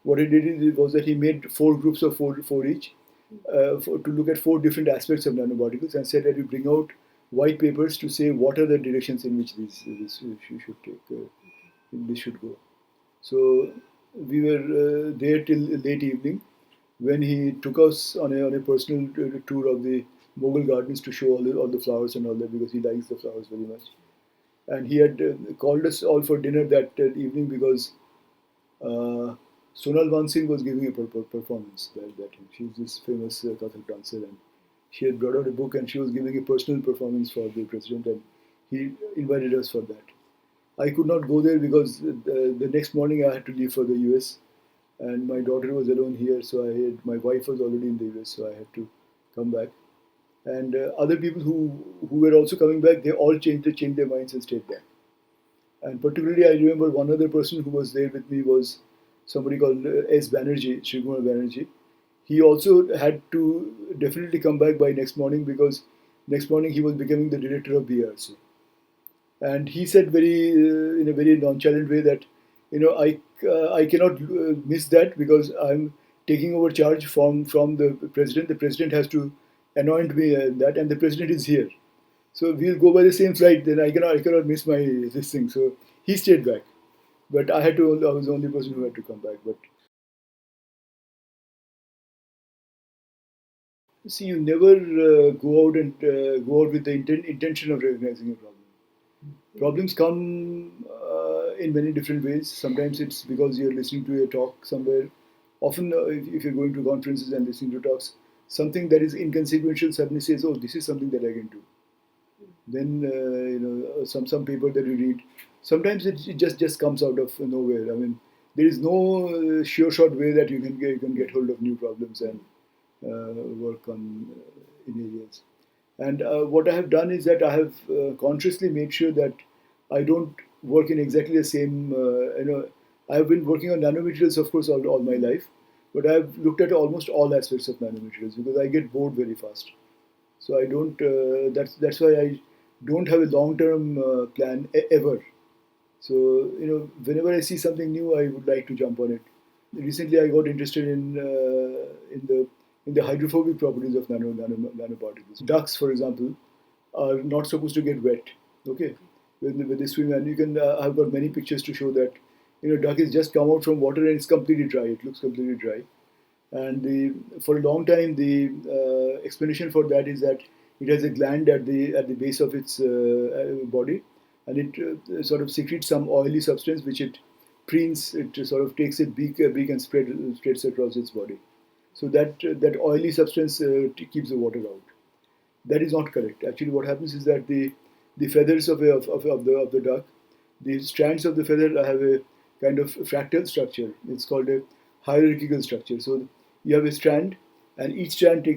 what he did was that he made 4 groups of four each to look at 4 different aspects of nanoparticles, and said that we bring out white papers to say what are the directions in which this should take, this should go. So we were there till late evening, when he took us on a personal tour of the Mughal gardens to show all the flowers and all that, because he likes the flowers very much. And he had called us all for dinner that evening because Sonal Mansingh was giving a performance that time. She's this famous Kathak dancer, and she had brought out a book, and she was giving a personal performance for the president, and he invited us for that. I could not go there because the next morning I had to leave for the US, and my daughter was alone here, so my wife was already in the US, so I had to come back. And other people who were also coming back, they all changed their minds and stayed back. And particularly, I remember one other person who was there with me was somebody called S. Banerjee, Srikumar Banerjee. He also had to definitely come back by next morning, because next morning he was becoming the director of BRC. And he said in a very nonchalant way that, I cannot miss that, because I'm taking over charge from the president. The president has to anoint me that, and the president is here. So we'll go by the same flight. Then I cannot miss this thing. So he stayed back, but I had to. I was the only person who had to come back. But see, you never go out with the intention of recognizing a problem. Problems come in many different ways. Sometimes it's because you're listening to a talk somewhere. Often, if you're going to conferences and listening to talks, something that is inconsequential suddenly says, "Oh, this is something that I can do." Then some paper that you read. Sometimes it just comes out of nowhere. I mean, there is no sure shot way that you can get hold of new problems and work on in areas. And what I have done is that I have consciously made sure that I don't work in exactly the same. I have been working on nanomaterials, of course, all my life, but I've looked at almost all aspects of nanomaterials because I get bored very fast. So I don't. That's why I don't have a long-term plan ever. So whenever I see something new, I would like to jump on it. Recently, I got interested in the hydrophobic properties of nanoparticles. Ducks, for example, are not supposed to get wet. Okay, when they swim, and you can. I've got many pictures to show that. Duck is just come out from water and it's completely dry. It looks completely dry. And for a long time, the explanation for that is that it has a gland at the base of its body, and it sort of secretes some oily substance which it preens. It sort of takes its beak and spreads across its body. So that oily substance keeps the water out. That is not correct. Actually, what happens is that the feathers of the duck, the strands of the feather have a kind of fractal structure. It's called a hierarchical structure. So you have a strand, and each strand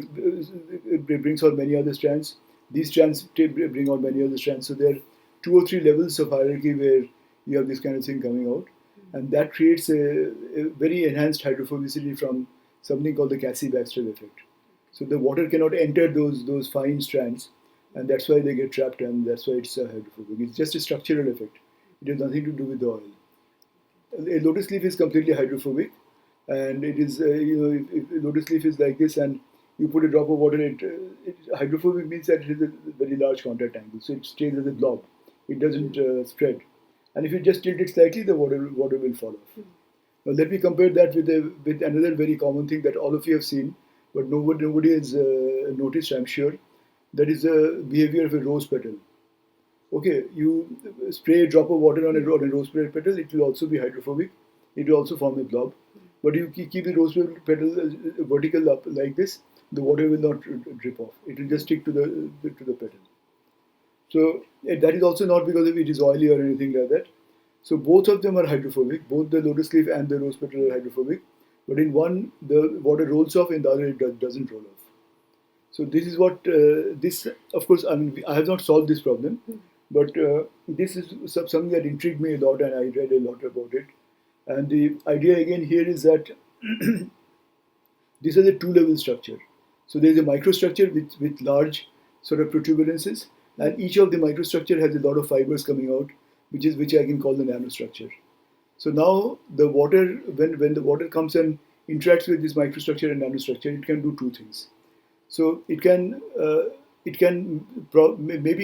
brings out many other strands. These strands bring out many other strands. So there are 2 or 3 levels of hierarchy where you have this kind of thing coming out, and that creates a very enhanced hydrophobicity from something called the Cassie-Baxter effect. So the water cannot enter those fine strands, and that's why they get trapped, and that's why it's hydrophobic. It's just a structural effect. It has nothing to do with the oil. A lotus leaf is completely hydrophobic, and it is if a lotus leaf is like this, and you put a drop of water, hydrophobic means that it has a very large contact angle, so it stays as a blob. It doesn't spread, and if you just tilt it slightly, the water will fall off. Now let me compare that with another very common thing that all of you have seen, but nobody has noticed, I'm sure. That is the behavior of a rose petal. Okay, you spray a drop of water on a rose petal, it will also be hydrophobic. It will also form a blob. But you keep the rose petal vertical up like this, the water will not drip off. It will just stick to the petal. So that is also not because it is oily or anything like that. So both of them are hydrophobic. Both the lotus leaf and the rose petal are hydrophobic. But in one, the water rolls off, in the other, it doesn't roll off. So this is what this. Of course, I mean, I have not solved this problem, but this is something that intrigued me a lot, and I read a lot about it. And the idea again here is that this is a 2-level structure. So there is a microstructure with large sort of protuberances, and each of the microstructure has a lot of fibers coming out, which I can call the nanostructure. So now the water, when the water comes and interacts with this microstructure and nanostructure, it can do 2 things. So maybe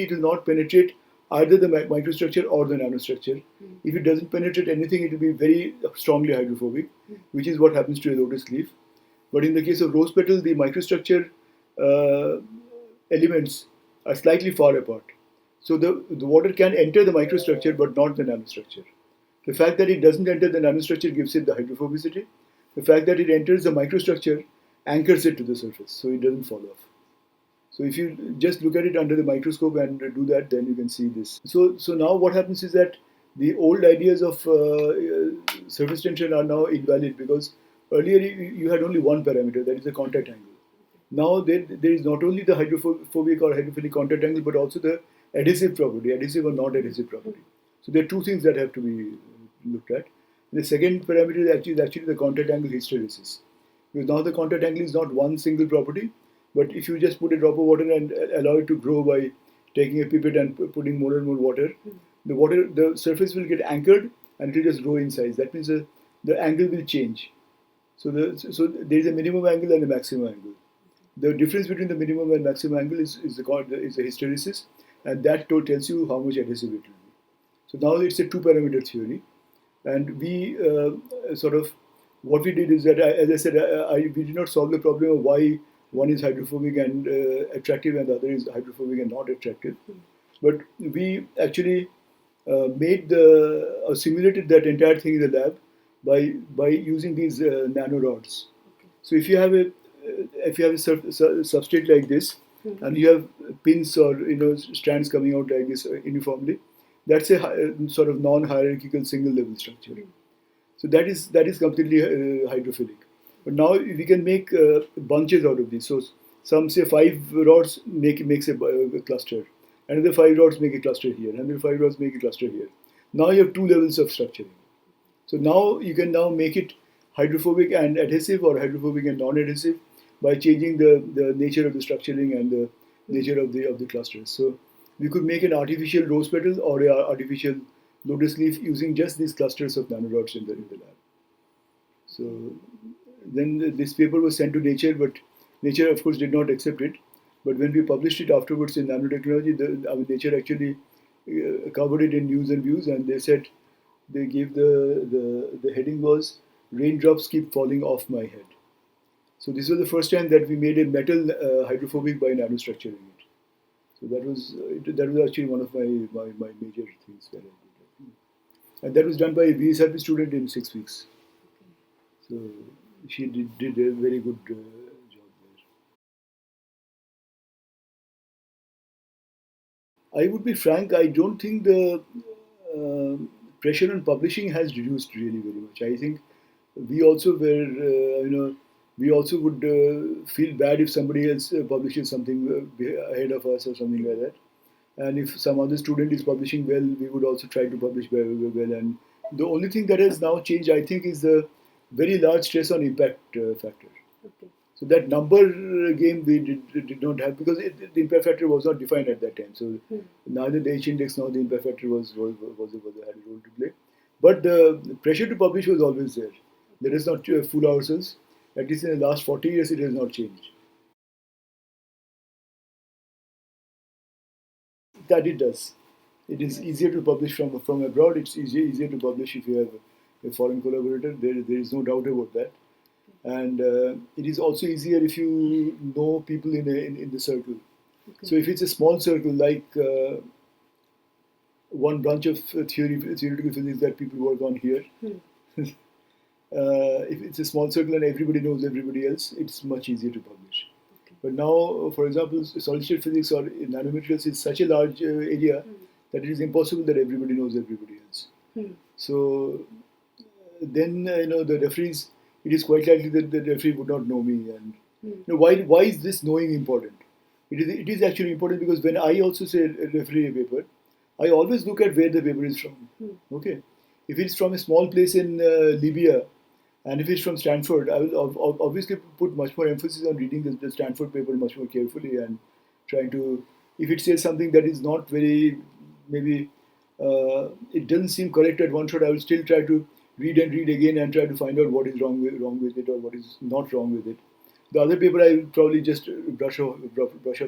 it will not penetrate either the microstructure or the nanostructure. If it doesn't penetrate anything, it will be very strongly hydrophobic, which is what happens to a lotus leaf. But in the case of rose petal, the microstructure elements are slightly far apart. So the water can enter the microstructure but not the nanostructure. The fact that it doesn't enter the nanostructure gives it the hydrophobicity. The fact that it enters the microstructure anchors it to the surface, so it doesn't fall off. So if you just look at it under the microscope and do that, then you can see this. So now what happens is that the old ideas of surface tension are now invalid, because earlier you had only one parameter, that is the contact angle. Now there is not only the hydrophobic or hydrophilic contact angle, but also the adhesive property, adhesive or not adhesive property. So there are 2 things that have to be looked at. The second parameter is actually the contact angle hysteresis. Because now the contact angle is not one single property, but if you just put a drop of water and allow it to grow by taking a pipette and putting more and more water, the surface will get anchored and it will just grow in size. That means the angle will change. So there is a minimum angle and a maximum angle. The difference between the minimum and maximum angle is the hysteresis, and that tells you how much adhesive it will be. So now it's a 2-parameter theory, and we what we did is that, as I said, we did not solve the problem of why one is hydrophobic and attractive and the other is hydrophobic and not attractive. But we actually simulated that entire thing in the lab by using these nanorods. So if you have a substrate like this, and you have pins or strands coming out like this uniformly, that's a sort of non-hierarchical single-level structure. So that is completely hydrophilic. But now we can make bunches out of these. So some say 5 rods makes a cluster, another 5 rods make a cluster here, another 5 rods make a cluster here. Now you have 2 levels of structuring. So now you can now make it hydrophobic and adhesive, or hydrophobic and non-adhesive, by changing the nature of the structuring and the nature of the clusters. So we could make an artificial rose petal or an artificial lotus leaf using just these clusters of nanorods in the lab. So then this paper was sent to Nature, but Nature of course did not accept it. But when we published it afterwards in nanotechnology, Nature actually covered it in News and Views, and they said, they gave the heading was "Raindrops Keep Falling Off My Head." So this was the first time that we made a metal hydrophobic by nanostructuring it. So that was actually one of my major things that I did. And that was done by a BSRP student in 6 weeks. So she did a very good job there. I would be frank, I don't think the pressure on publishing has reduced really very much. I think we also we also would feel bad if somebody else publishes something ahead of us or something like that. And if some other student is publishing well, we would also try to publish well. And the only thing that has now changed, I think, is the very large stress on impact factor. Okay. So that number game we did not have, because the impact factor was not defined at that time. So neither the H index nor the impact factor had a role to play. But the pressure to publish was always there. Let us not fool ourselves. At least in the last 40 years, it has not changed. That it does. It is easier to publish from abroad. It's easier to publish if you have a foreign collaborator. There is no doubt about that. And it is also easier if you know people in the circle. Okay. So if it's a small circle, like one branch of theoretical physics that people work on here, if it's a small circle and everybody knows everybody else, it's much easier to publish. Okay. But now, for example, solid-state physics or nanomaterials is such a large area that it is impossible that everybody knows everybody else. So then, the referees, it is quite likely that the referee would not know me. And why is this knowing important? It is actually important because when I also say referee a paper, I always look at where the paper is from. Okay, if it's from a small place in Libya, and if it's from Stanford, I will obviously put much more emphasis on reading the Stanford paper much more carefully and trying to, if it says something that is not very, maybe it doesn't seem correct at one shot, I will still try to read and read again and try to find out what is wrong with it or what is not wrong with it. The other paper I will probably just brush off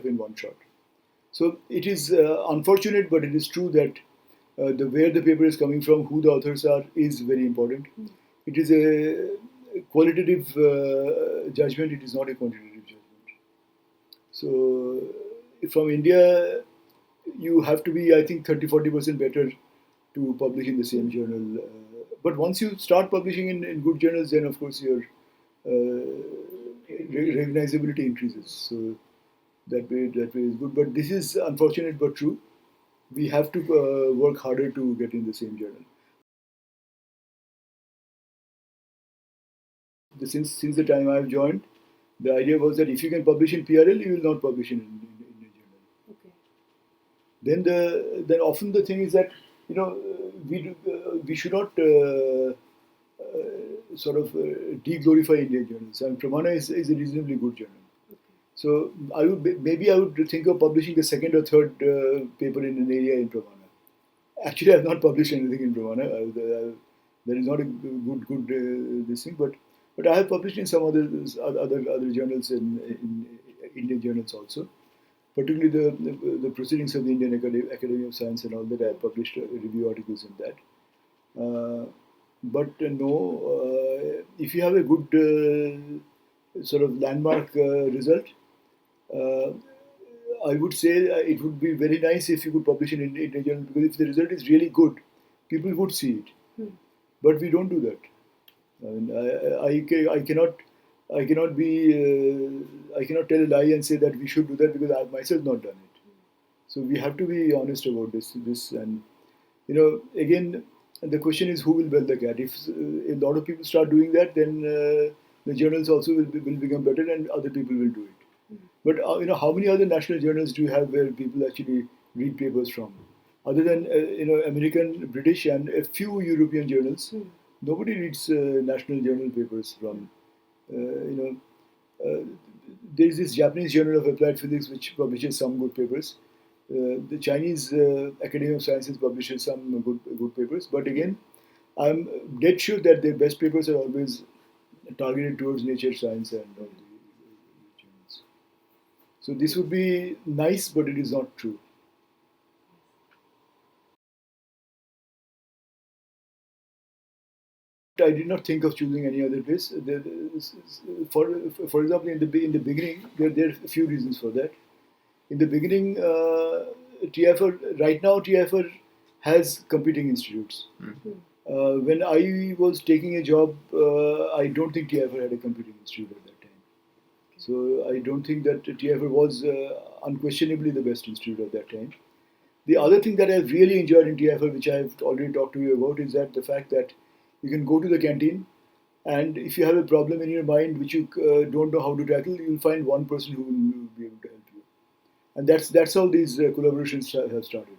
in one shot. So it is unfortunate, but it is true that where the paper is coming from, who the authors are, is very important. It is a qualitative judgment, it is not a quantitative judgment. So from India, you have to be, I think, 30-40% better to publish in the same journal. But once you start publishing in good journals, then of course your recognizability increases. So that way is good. But this is unfortunate but true. We have to work harder to get in the same journal. Since the time I've joined, the idea was that if you can publish in PRL, you will not publish in a journal. Okay. Then often the thing is that we should not de-glorify Indian journals. And Pramana is a reasonably good journal. Okay. So I would think of publishing the second or third paper in an area in Pramana. Actually, I have not published anything in Pramana. There is not a good this thing, but I have published in some other journals in Indian journals also. Particularly the proceedings of the Indian Academy of Science and all that. I have published review articles in that. But if you have a good sort of landmark result, I would say it would be very nice if you could publish in Indian journal, because if the result is really good, people would see it. But we don't do that. I cannot tell a lie and say that we should do that because I have myself not done it. So we have to be honest about this, and again, the question is who will bell the cat. If a lot of people start doing that, then the journals also will become better and other people will do it. But how many other national journals do you have where people actually read papers from? Other than American, British, and a few European journals, nobody reads national journal papers from. Uh, there is this Japanese Journal of Applied Physics which publishes some good papers. The Chinese Academy of Sciences publishes some good papers. But again, I'm dead sure that their best papers are always targeted towards nature, science, and all the journals. So this would be nice, but it is not true. I did not think of choosing any other place. For example, in the beginning, there are a few reasons for that. In the beginning, TIFR right now TIFR has competing institutes. When I was taking a job, I don't think TIFR had a competing institute at that time. So I don't think that TIFR was unquestionably the best institute at that time. The other thing that I've really enjoyed in TIFR, which I've already talked to you about, is that the fact that you can go to the canteen, and if you have a problem in your mind which you don't know how to tackle, you'll find one person who will be able to help you. And that's how these collaborations have started.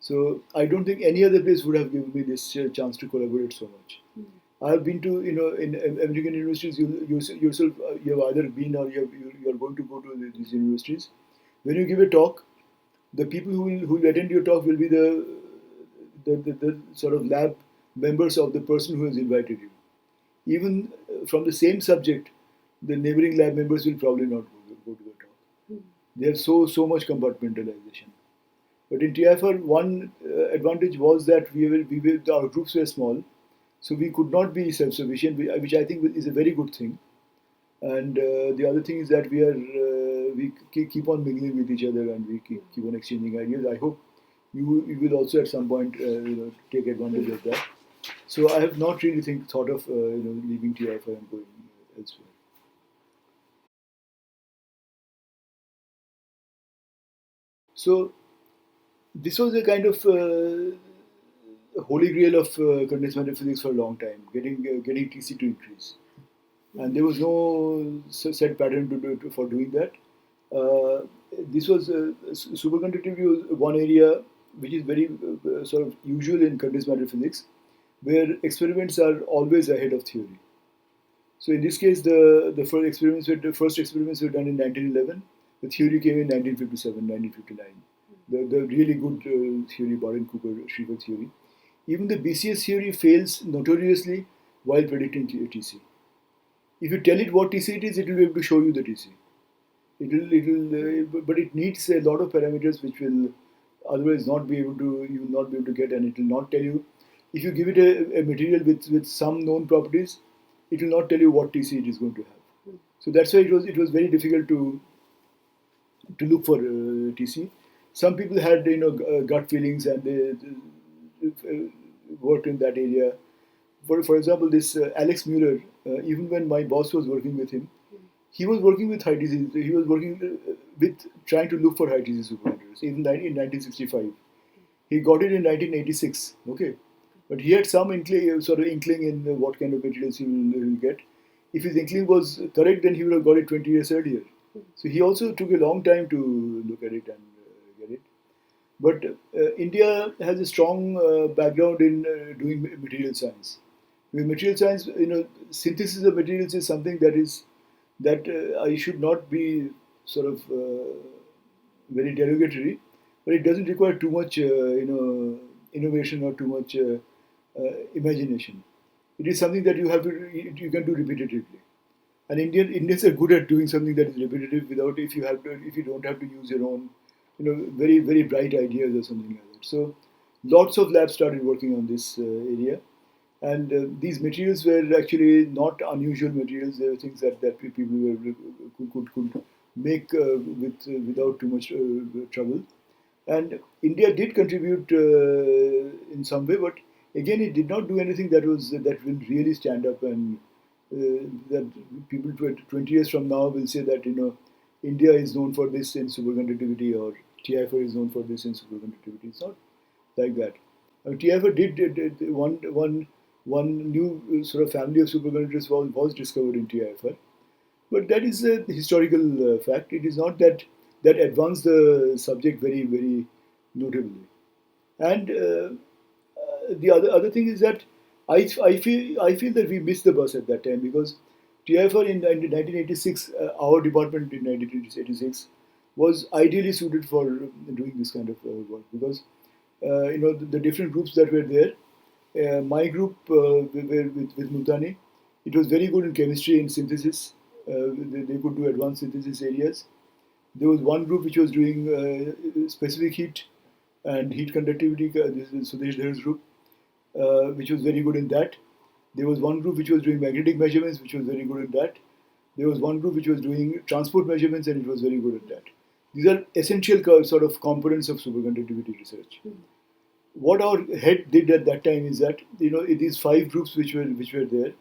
So I don't think any other place would have given me this chance to collaborate so much. I've been to, in American universities, yourself, you have either been or you're going to go to these universities. When you give a talk, the people who will attend your talk will be the sort of lab members of the person who has invited you. Even from the same subject, the neighboring lab members will probably not go to the talk. They have so much compartmentalization. But in TIFR, one advantage was that our groups were small, so we could not be self-sufficient, which I think is a very good thing. And the other thing is that we keep on mingling with each other, and we keep on exchanging ideas. I hope you will also at some point take advantage of that. So I have not really thought of leaving TIFR and going elsewhere. So this was a kind of holy grail of condensed matter physics for a long time, getting TC to increase, and there was no set pattern for doing that. This was superconductivity was one area which is very sort of usual in condensed matter physics, where experiments are always ahead of theory. So in this case, the first experiments were done in 1911. The theory came in 1957, 1959. The really good theory, Baden-Cooper-Schrieffer theory. Even the BCS theory fails notoriously while predicting TC. If you tell it what TC it is, it will be able to show you the TC. But it needs a lot of parameters which will otherwise you will not be able to get, and it will not tell you. If you give it a material with some known properties, it will not tell you what TC it is going to have. So that's why it was very difficult to look for TC. Some people had gut feelings, and they worked in that area. For example, this Alex Mueller, even when my boss was working with him, he was working with high TC. He was working with trying to look for high TC superconductors in 1965. He got it in 1986. Okay, but he had some inkling in what kind of materials he will get. If his inkling was correct, then he would have got it 20 years earlier. So he also took a long time to look at it and get it. But India has a strong background in doing material science. With material science, synthesis of materials is something that I should not be sort of very derogatory, but it doesn't require too much, innovation or too much imagination. It is something that you can do repetitively. And Indians are good at doing something that is repetitive without if you don't have to use your own, very very bright ideas or something like that. So, lots of labs started working on this area, and these materials were actually not unusual materials. They were things that people could make without too much trouble. And India did contribute in some way, but again, it did not do anything that will really stand up, and that people 20 years from now will say that India is known for this in superconductivity, or TIFR is known for this in superconductivity. It's not like that. TIFR did one new sort of family of superconductors was discovered in TIFR, But that is a historical fact. It is not that that advanced the subject very, very notably. And the other thing is that I feel that we missed the bus at that time because TIFR in 1986, our department in 1986 was ideally suited for doing this kind of work because the different groups that were there. My group with Multani, it was very good in chemistry and synthesis. They could do advanced synthesis areas. There was one group which was doing specific heat and heat conductivity. This is Sudesh Dhar's group, which was very good in that. There was one group which was doing magnetic measurements, which was very good in that. There was one group which was doing transport measurements, and it was very good at that. These are essential sort of components of superconductivity research. What our head did at that time is that these five groups which were there,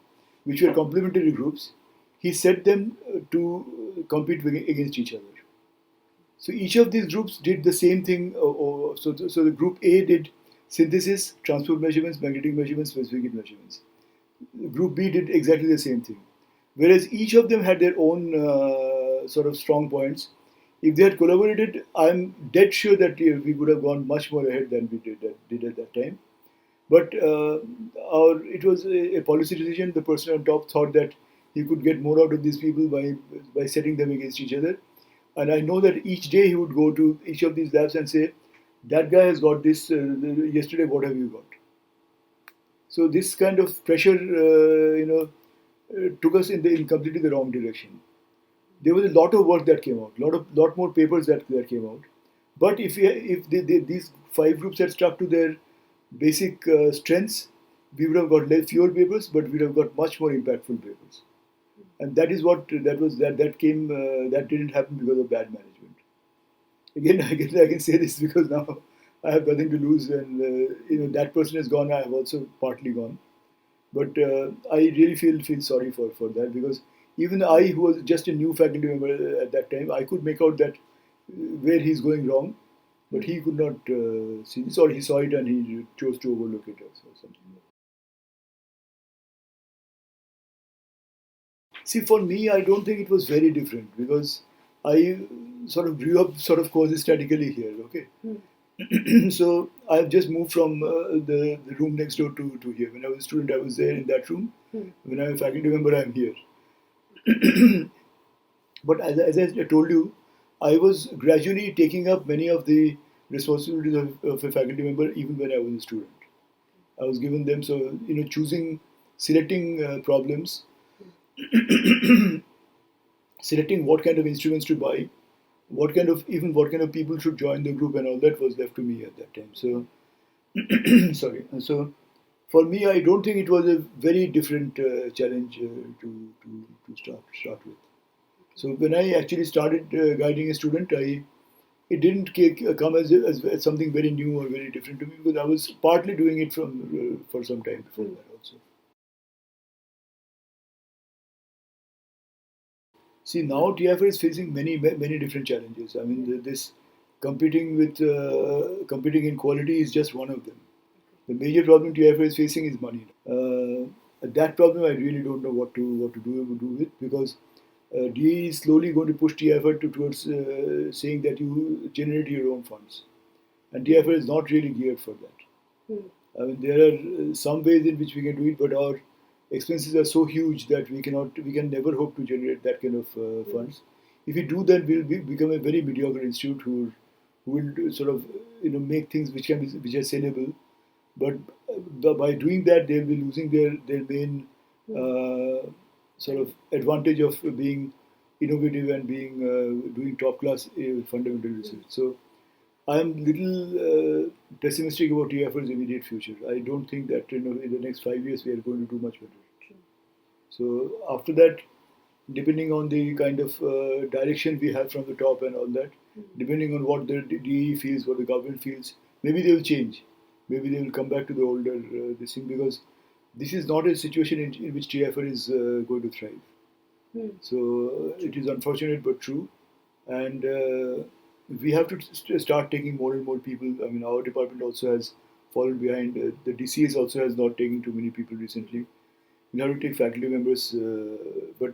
which were complementary groups, he set them to compete against each other. So each of these groups did the same thing. So the group A did synthesis, transport measurements, magnetic measurements, specific heat measurements. Group B did exactly the same thing. Whereas each of them had their own sort of strong points. If they had collaborated, I'm dead sure that we would have gone much more ahead than we did at that time. But it was a policy decision. The person on top thought that he could get more out of these people by setting them against each other. And I know that each day he would go to each of these labs and say, that guy has got this, yesterday, what have you got? So this kind of pressure, took us in completely the wrong direction. There was a lot of work that came out, lot more papers that came out. But if these five groups had stuck to their basic strengths, we would have got fewer papers, but we would have got much more impactful papers. And that is what that didn't happen because of bad management. Again, I can say this because now I have nothing to lose, and that person is gone. I have also partly gone, but I really feel sorry for that because even I, who was just a new faculty member at that time, I could make out that where he's going wrong, but he could not see this, or he saw it and he chose to overlook it or something. See, for me, I don't think it was very different because I sort of grew up sort of coexistically here. Okay, so I've just moved from the room next door to here. When I was a student, I was there in that room. When I'm a faculty member, I'm here. But as I told you, I was gradually taking up many of the responsibilities of a faculty member even when I was a student. I was given them, so choosing, selecting problems, selecting what kind of instruments to buy, what kind of people should join the group, and all that was left to me at that time. So sorry. So for me, I don't think it was a very different challenge to start with. So when I actually started guiding a student, it didn't come as something very new or very different to me because I was partly doing it from for some time before that also. See, now TIFR is facing many different challenges. I mean, this competing in quality is just one of them. The major problem TIFR is facing is money. That problem I really don't know what to do with because DE is slowly going to push TIFR towards saying that you generate your own funds, and TIFR is not really geared for that. I mean, there are some ways in which we can do it, but our expenses are so huge that we can never hope to generate that kind of funds. If we do that, we'll become a very mediocre institute who will sort of make things which are saleable, but by doing that, they'll be losing their main sort of advantage of being innovative and being doing top class fundamental research. So I'm little pessimistic about TIFR's immediate future. I don't think that in the next 5 years we are going to do much better. So after that, depending on the kind of direction we have from the top and all that, depending on what the DE feels, what the government feels, maybe they will change. Maybe they will come back to the older this thing because this is not a situation in which TIFR is going to thrive. So it is unfortunate but true, and we have to start taking more and more people. I mean, our department also has fallen behind. The DCS also has not taken too many people recently. We have to take faculty members, but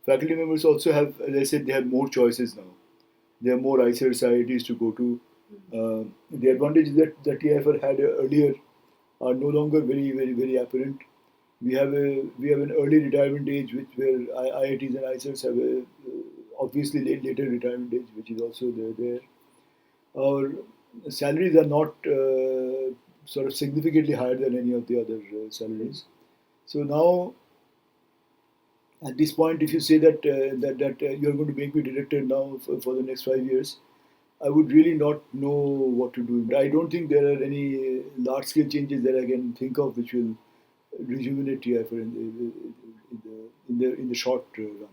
Faculty members also have, as I said, they have more choices now. There are more ICITs to go to. The advantages that the TIFR had earlier are no longer very apparent. We have an early retirement age, which where IITs and ICITs have a obviously later retirement age, which is also there. Our salaries are not sort of significantly higher than any of the other salaries. So now, at this point, if you say that you're going to make me director now for the next 5 years, I would really not know what to do. I don't think there are any large scale changes that I can think of which will rejuvenate TIFR in the short run.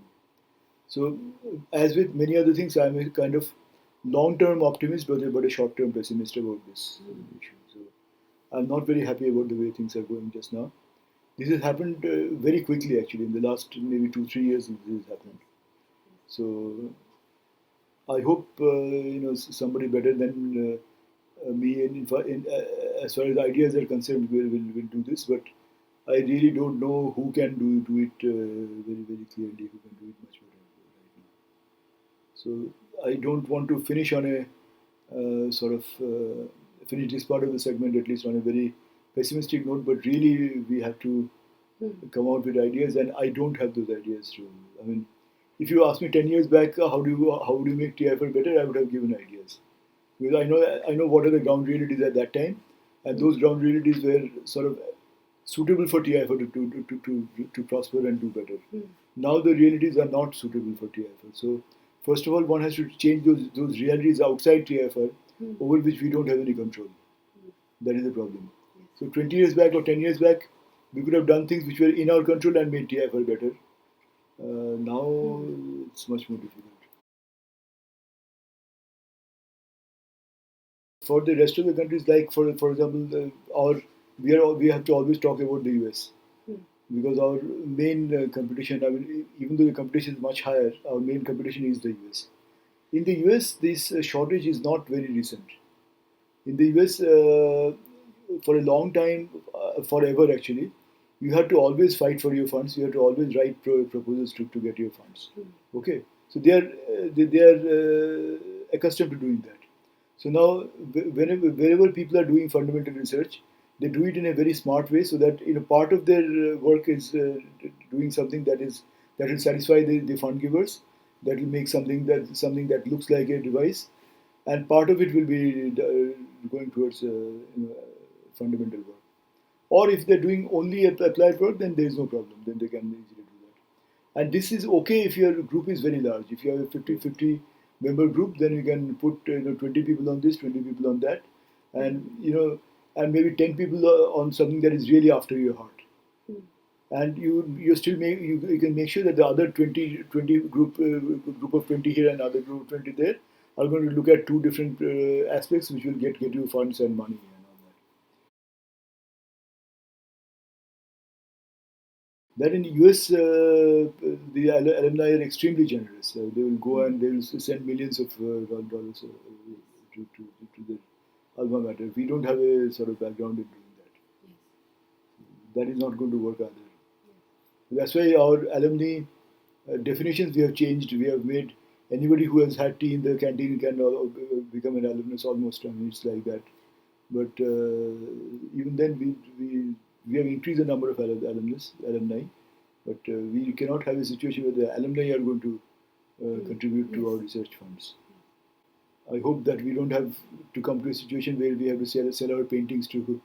So, as with many other things, I'm a kind of long-term optimist, but a short-term pessimist about this issue. So, I'm not very happy about the way things are going just now. This has happened very quickly, actually. In the last maybe 2-3 years, this has happened. So, I hope somebody better than me, as far as ideas are concerned, will do this. But I really don't know who can do it very clearly. Who can do it much better right now. So I don't want to finish on a finish this part of the segment at least on a very pessimistic note. But really, we have to come out with ideas, and I don't have those ideas. I mean, if you asked me 10 years back, how do you make TIFR better, I would have given ideas because I know what are the ground realities at that time, and those ground realities were sort of suitable for TIFR to prosper and do better. Now the realities are not suitable for TIFR. So first of all, one has to change those realities outside TIFR over which we don't have any control. That is the problem. So 20 years back or 10 years back, we could have done things which were in our control and made TIFR better. Now it's much more difficult. For the rest of the countries, like for example, we have to always talk about the US because our main competition. I mean, even though the competition is much higher, our main competition is the US. In the US, this shortage is not very recent. In the US, for a long time, forever actually, you have to always fight for your funds. You have to always write proposals to get your funds. Okay, so they are accustomed to doing that. So now, wherever people are doing fundamental research, they do it in a very smart way, so that part of their work is doing something that will satisfy the fund givers, that will make something that looks like a device, and part of it will be going towards fundamental work. Or if they're doing only applied work, then there is no problem. Then they can easily do that. And this is okay if your group is very large. If you have a 50-50 member group, then you can put 20 people on this, 20 people on that, and and maybe 10 people on something that is really after your heart. And you still you can make sure that the other 20 group of 20 here and other group of 20 there are going to look at two different aspects which will get you funds and money and all that. That in the US, the alumni are extremely generous. They will go and they will send millions of dollars to the alma mater. We don't have a sort of background in doing that. That is not going to work either. That's why our alumni definitions we have changed. We have made anybody who has had tea in the canteen can become an alumnus almost. I mean, it's like that. But even then, we have increased the number of alumni, but we cannot have a situation where the alumni are going to contribute to our research funds. I hope that we don't have to come to a situation where we have to sell our paintings to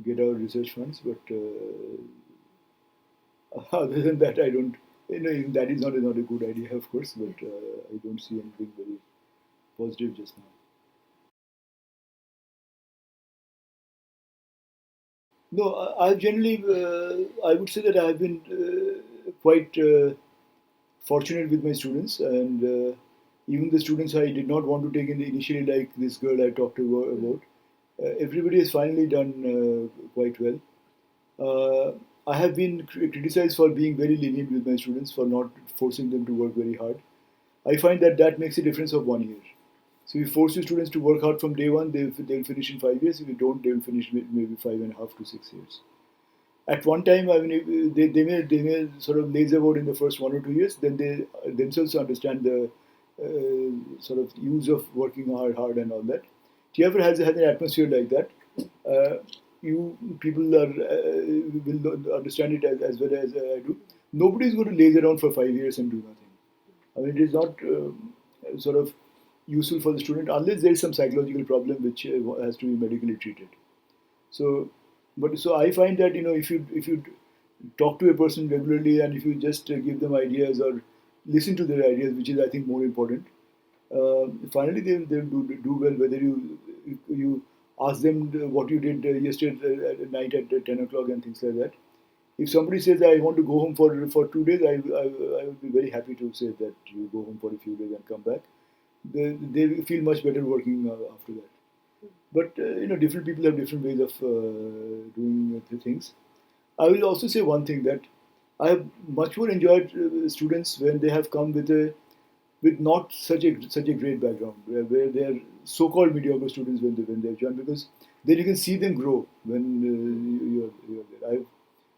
get our research funds. But other than that, I don't. That is not a good idea, of course. But I don't see anything very positive just now. No, I've generally, I would say that I've been quite fortunate with my students, and even the students I did not want to take in initially, like this girl I talked about, everybody has finally done quite well. I have been criticized for being very lenient with my students, for not forcing them to work very hard. I find that makes a difference of 1 year. So if you force your students to work hard from day one, they'll finish in 5 years. If you don't, they'll finish maybe 5.5 to 6 years. At one time, I mean, they may sort of laze about in the first 1 or 2 years. Then they themselves understand the sort of use of working hard and all that. TIFR has an atmosphere like that. Uh, you people will understand it as well as I do. Nobody is going to laze around for 5 years and do nothing. I mean, it is not sort of useful for the student unless there is some psychological problem which has to be medically treated. So, but so I find that if you talk to a person regularly and if you just give them ideas or listen to their ideas, which is I think more important, finally they'll do well. Whether you ask them what you did yesterday at night at 10 o'clock and things like that. If somebody says I want to go home for 2 days, I would be very happy to say that you go home for a few days and come back. They feel much better working after that. But different people have different ways of doing the things. I will also say one thing that I have much more enjoyed students when they have come with not such a great background, where they are so-called mediocre students when they join, because then you can see them grow when you're there. I've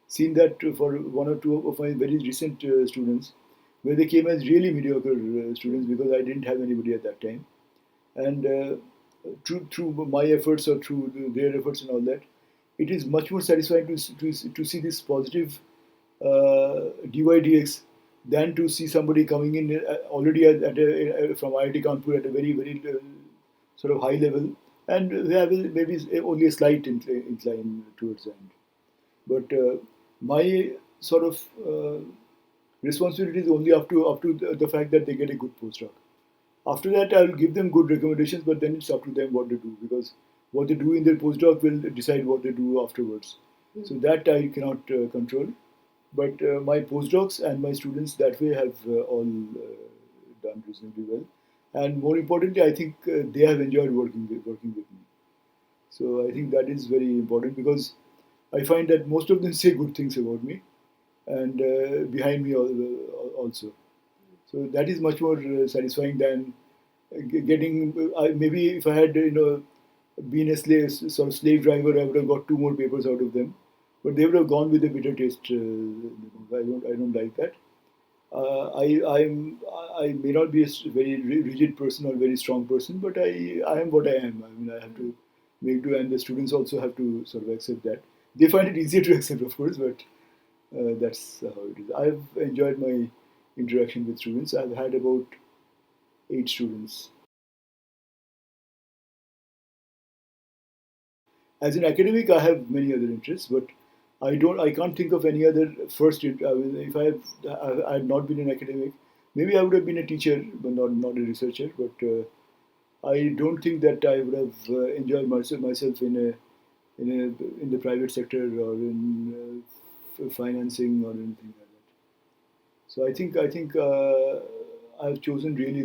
seen that for one or two of my very recent students, where they came as really mediocre students because I didn't have anybody at that time, and through my efforts or through their efforts and all that, it is much more satisfying to see this positive DYDX than to see somebody coming in already from IIT Kanpur at a very sort of high level, and they have maybe only a slight incline towards the end. But my sort of responsibility is only up to the fact that they get a good postdoc. After that, I will give them good recommendations, but then it's up to them what they do, because what they do in their postdoc will decide what they do afterwards. So that I cannot control. But my postdocs and my students that way have all done reasonably well. And more importantly, I think they have enjoyed working with me. So I think that is very important, because I find that most of them say good things about me and behind me also. So that is much more satisfying than getting. Maybe if I had been a sort of slave driver, I would have got two more papers out of them, but they would have gone with a bitter taste. I don't like that. I may not be a very rigid person or very strong person, but I am what I am. I mean, I have to make do, and the students also have to sort of accept that. They find it easier to accept, of course, but that's how it is. I've enjoyed my interaction with students. I've had about 8 students. As an academic, I have many other interests, but I can't think of any other first. I mean, if I had not been an academic, maybe I would have been a teacher, but not a researcher. But I don't think that I would have enjoyed myself in the private sector or in financing or anything like that. So I think I've chosen really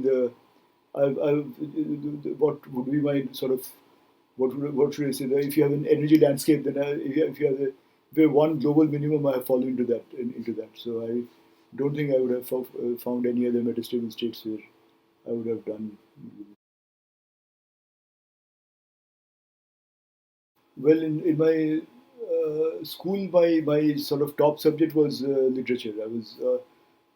what would be my sort of what should I say? If you have an energy landscape, then if you have one global minimum, I have fallen into that. So I don't think I would have found any other metastable states where I would have done. Well, in my school, my sort of top subject was literature. I was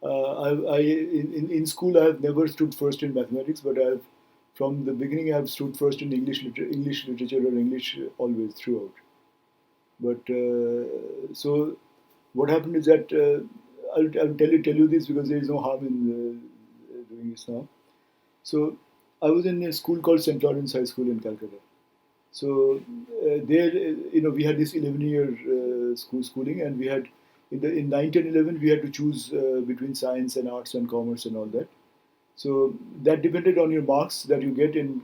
in school. I have never stood first in mathematics, but I've from the beginning I have stood first in English literature or English always throughout. But so what happened is that I'll tell you this because there is no harm in doing this now. So I was in a school called St. Lawrence High School in Calcutta. So there, we had this 11-year schooling, and we had in 9, 10, 11 we had to choose between science and arts and commerce and all that. So that depended on your marks that you get in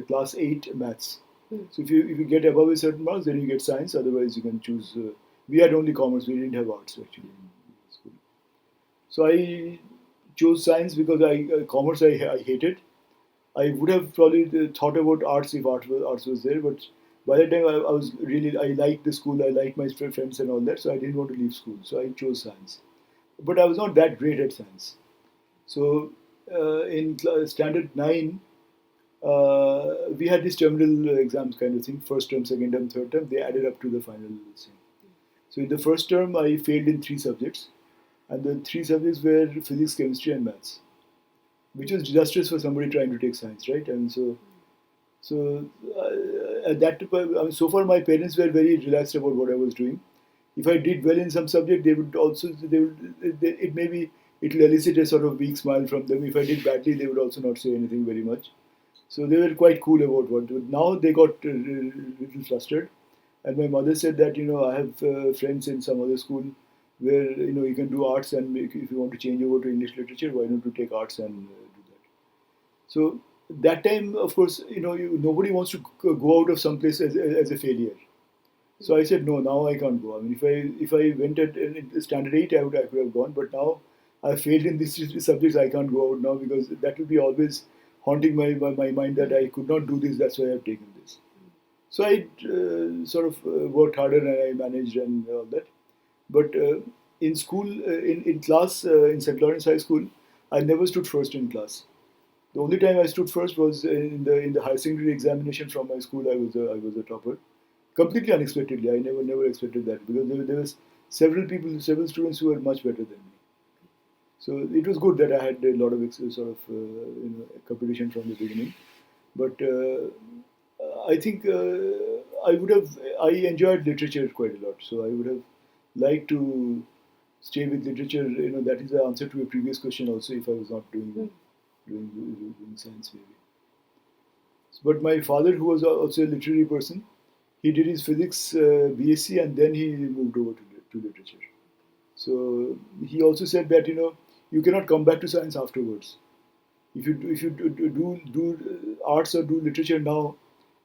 class 8 maths. So if you get above a certain marks, then you get science. Otherwise, you can choose. We had only commerce. We didn't have arts actually in school. So I chose science because commerce I hated. I would have probably thought about arts if arts was there, but by that time I was really I liked the school, I liked my friends and all that, so I didn't want to leave school, so I chose science. But I was not that great at science. So in standard 9, we had these terminal exams kind of thing, first term, second term, third term. They added up to the final thing. So in the first term, I failed in 3 subjects, and the 3 subjects were physics, chemistry, and maths, which was disastrous for somebody trying to take science, right? And so at that, I mean, so far my parents were very relaxed about what I was doing. If I did well in some subject, they would also it maybe it will elicit a sort of weak smile from them. If I did badly, they would also not say anything very much. So they were quite cool about what. Now they got a little flustered, and my mother said that I have friends in some other school where you can do arts, and if you want to change over to English literature, why don't you take arts and do that? So that time, of course, nobody wants to go out of some place as a failure. So I said, no, now I can't go. I mean, if I went at standard 8, I could have gone. But now I failed in these subjects. I can't go out now because that will be always haunting my mind that I could not do this. That's why I've taken this. So I sort of worked harder and I managed and all that. But in school, in class, in St. Lawrence High School, I never stood first in class. The only time I stood first was in the higher secondary examination from my school. I was a topper, completely unexpectedly. I never expected that because there was several students who were much better than me. So it was good that I had a lot of sort of competition from the beginning. But I think I enjoyed literature quite a lot. So I would have liked to stay with literature. That is the answer to a previous question also. If I was not doing science maybe. But my father, who was also a literary person, he did his physics BSc and then he moved over to literature. So he also said that you cannot come back to science afterwards. If you do arts or do literature now,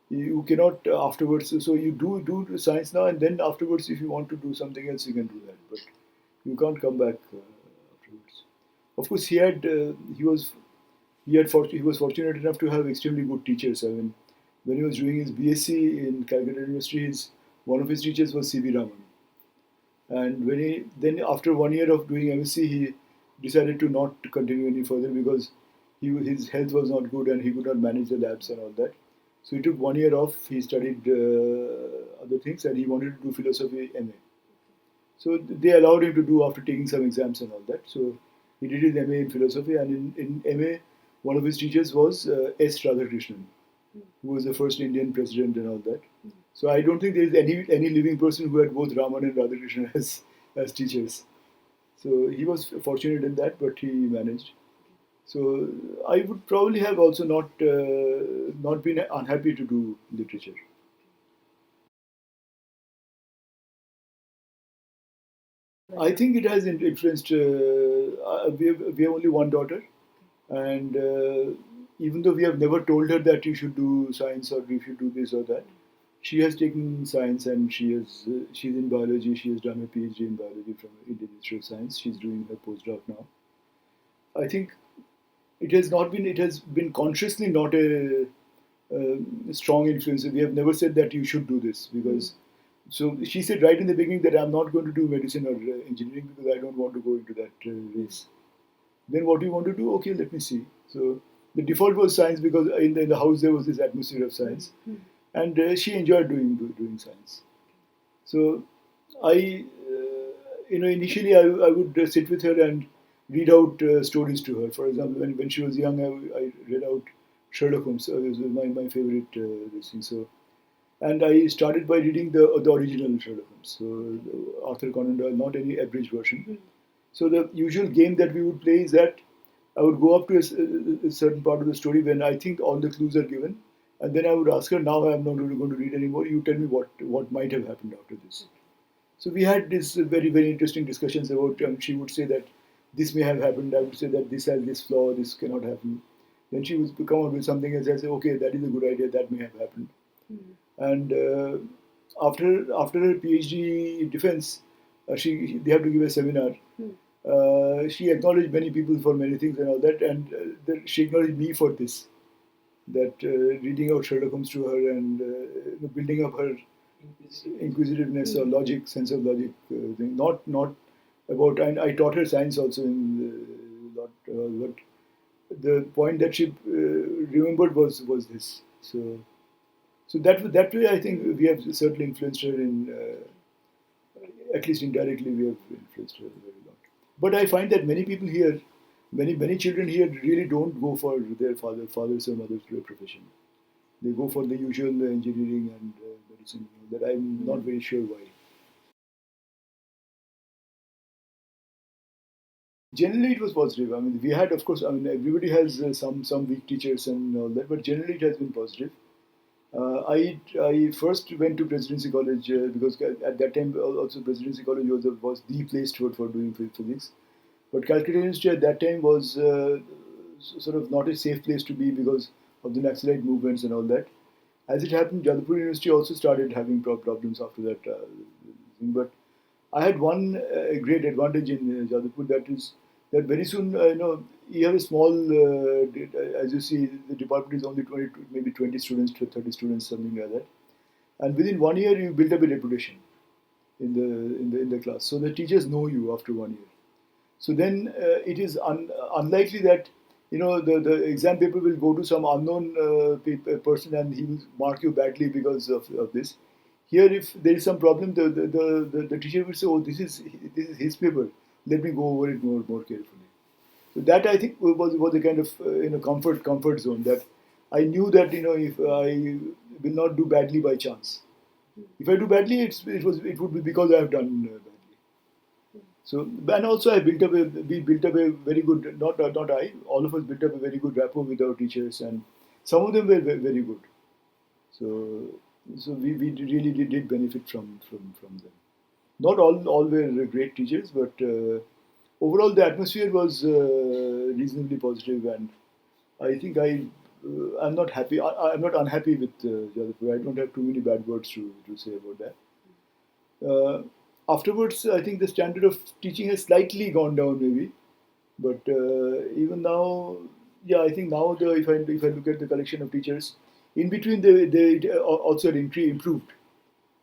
you cannot afterwards. So you do science now and then afterwards, if you want to do something else, you can do that. But you can't come back afterwards. Of course, he was fortunate enough to have extremely good teachers. I mean, when he was doing his BSc in Calcutta University, one of his teachers was C.V. Raman. And then after 1 year of doing MSc, he decided to not continue any further because his health was not good and he could not manage the labs and all that. So he took 1 year off. He studied other things and he wanted to do philosophy MA. So they allowed him to do after taking some exams and all that. So he did his MA in philosophy, and in MA, one of his teachers was S. Radhakrishnan, who was the first Indian president and all that. So I don't think there is any living person who had both Raman and Radhakrishnan as teachers. So he was fortunate in that, but he managed. So I would probably have also not been unhappy to do literature. I think it has influenced. We have only one daughter, and even though we have never told her that you should do science or you should do this or that, she has taken science and she's in biology. She has done her PhD in biology from Indian Institute of Science. She's doing her postdoc now. I think it has been consciously not a strong influence. We have never said that you should do this because. So she said right in the beginning that I'm not going to do medicine or engineering because I don't want to go into that race. Then what do you want to do? Okay, let me see. So the default was science because in the house there was this atmosphere of science, and she enjoyed doing science. So initially I would sit with her and read out stories to her. For example, when she was young, I read out Sherlock Holmes. It was my favorite this thing. So and I started by reading the original Sherlock Holmes, so Arthur Conan Doyle, not any abridged version. So the usual game that we would play is that I would go up to a certain part of the story when I think all the clues are given, and then I would ask her, "Now I'm not going to read anymore. You tell me what might have happened after this." So we had this very interesting discussions about. She would say that this may have happened. I would say that this has this flaw. This cannot happen. Then she would come up with something else. I say, "Okay, that is a good idea. That may have happened." And after her PhD defense, they have to give a seminar. She acknowledged many people for many things and all that, and she acknowledged me for this. That reading out Sherlock Holmes to her and building up her inquisitiveness or logic, sense of logic thing. Not about. And I taught her science also in lot, but the point that she remembered was this. So that way, I think we have certainly influenced her in at least indirectly, we have influenced her very lot. But I find that many people here, many children here really don't go for their fathers or mothers' profession. They go for the usual engineering and medicine. That I'm not very sure why. Generally, it was positive. I mean, we had, of course, I mean, everybody has some weak teachers and all that, but generally it has been positive. I first went to Presidency College because at that time also Presidency College was the place for doing physics. But Calcutta University at that time was sort of not a safe place to be because of the Naxalite movements and all that. As it happened, Jadavpur University also started having problems after that. But I had one great advantage in Jadavpur, that is that very soon, you have a small, as you see, the department is only 20, maybe 20 students to 30 students, something like that. And within 1 year, you build up a reputation in the class. So the teachers know you after 1 year. So then it is unlikely that the exam paper will go to some unknown person and he will mark you badly because of this. Here, if there is some problem, the teacher will say, "Oh, this is his paper. Let me go over it more carefully." So that I think was a kind of comfort zone, that I knew that if I will not do badly by chance. If I do badly, it would be because I have done badly. So, and also we built up a very good, not I, all of us built up a very good rapport with our teachers, and some of them were very good. So, we really did benefit from them. Not all were great teachers, but overall the atmosphere was reasonably positive, and I think I'm not happy. I'm not unhappy with Jadavpur. I don't have too many bad words to say about that. Afterwards, I think the standard of teaching has slightly gone down, maybe. But even now, yeah, I think now if I look at the collection of teachers, in between they also had improved.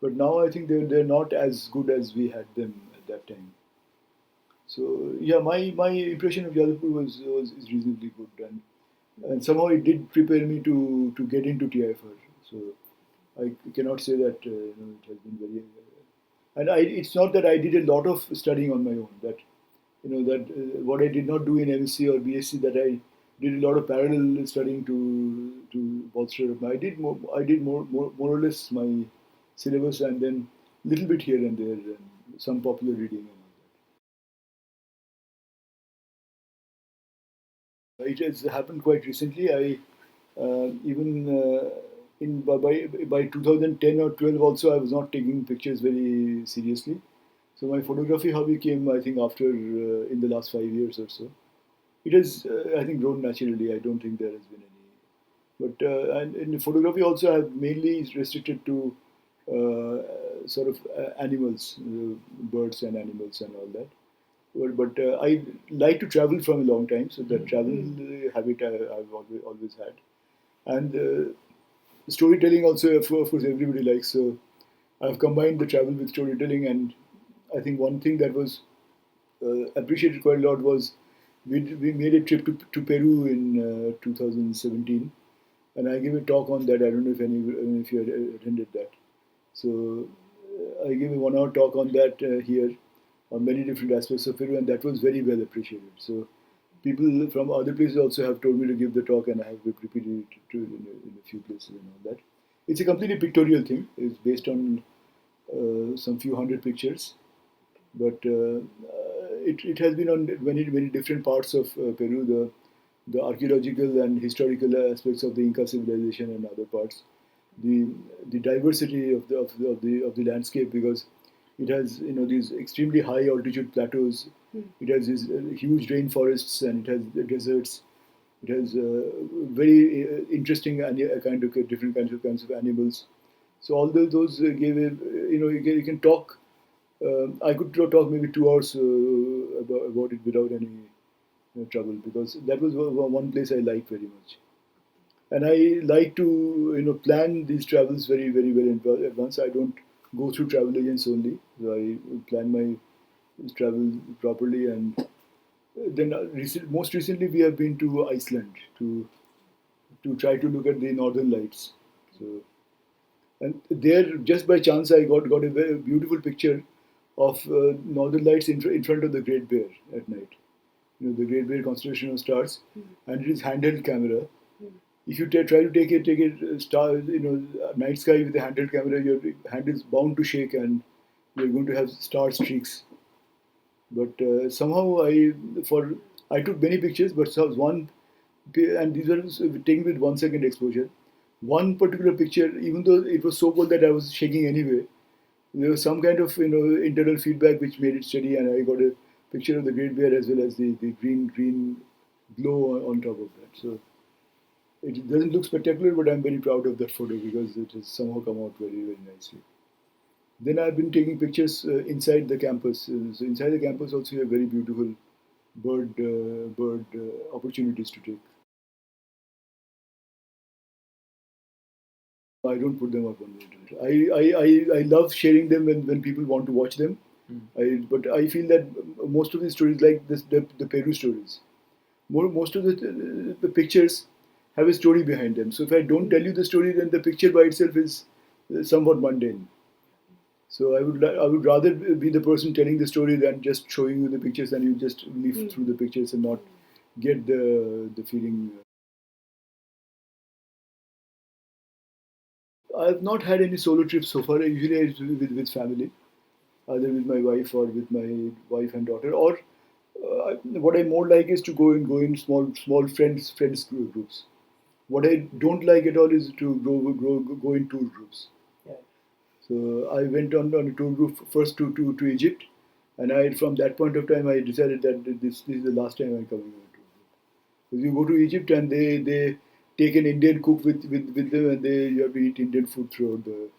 But now I think they're not as good as we had them at that time. So yeah, my impression of Yadavpur was is reasonably good, and somehow it did prepare me to get into TIFR. So I cannot say that it has been very. And it's not that I did a lot of studying on my own. That what I did not do in MSc or BSc, that I did a lot of parallel studying to bolster up. I did more or less my syllabus, and then little bit here and there, and some popular reading and all that. It has happened quite recently. I even in by 2010 or 12 also, I was not taking pictures very seriously. So my photography hobby came, I think, after in the last 5 years or so. It has, I think, grown naturally. I don't think there has been any. But and in photography also, I've mainly restricted to sort of animals, birds and animals and all that. But I like to travel from a long time, so that travel habit I've always had. And storytelling also, of course, everybody likes. So I've combined the travel with storytelling, and I think one thing that was appreciated quite a lot was we made a trip to Peru in 2017, and I gave a talk on that. I don't know if you had attended that. So I gave a 1 hour talk on that here on many different aspects of Peru, and that was very well appreciated. So people from other places also have told me to give the talk, and I have repeated it in a few places and all that. It's a completely pictorial thing. It's based on some few hundred pictures, but it has been on many different parts of Peru. The archaeological and historical aspects of the Inca civilization and other parts, the the diversity of the landscape, because it has these extremely high altitude plateaus. It has these huge rainforests, and it has the deserts. It has very interesting kind of different kinds of animals. So all those gave a you can talk. I could talk maybe 2 hours about it without any trouble, because that was one place I liked very much. And I like to plan these travels very well in advance. I don't go through travel agents only. So I plan my travel properly, and then most recently we have been to Iceland to try to look at the northern lights. So and there, just by chance, I got a very beautiful picture of northern lights in front of the Great Bear at night. The Great Bear constellation of stars, and it is handheld camera. If you try to take a star, night sky with a handheld camera, your hand is bound to shake, and you're going to have star streaks. But somehow I took many pictures, but one, and these were taken with 1 second exposure. One particular picture, even though it was so cold that I was shaking anyway, there was some kind of internal feedback which made it steady, and I got a picture of the Great Bear as well as the green glow on top of that. So it doesn't look spectacular, but I'm very proud of that photo because it has somehow come out very nicely. Then I've been taking pictures inside the campus. So inside the campus also you have very beautiful bird opportunities to take. I don't put them up on the internet. I love sharing them when people want to watch them. But I feel that most of these stories, like the Peru stories, most of the pictures have a story behind them. So if I don't tell you the story, then the picture by itself is somewhat mundane. So I would rather be the person telling the story than just showing you the pictures and you just leaf through the pictures and not get the feeling. I've not had any solo trips so far. Usually it's with family, either with my wife or with my wife and daughter. Or what I more like is to go in small friends groups. What I don't like at all is to go in tour groups. So I went on a tour group first to Egypt, and from that point of time I decided that this is the last time I'm coming on a tour group. Because you go to Egypt and they take an Indian cook with them, and you have to eat Indian food throughout the.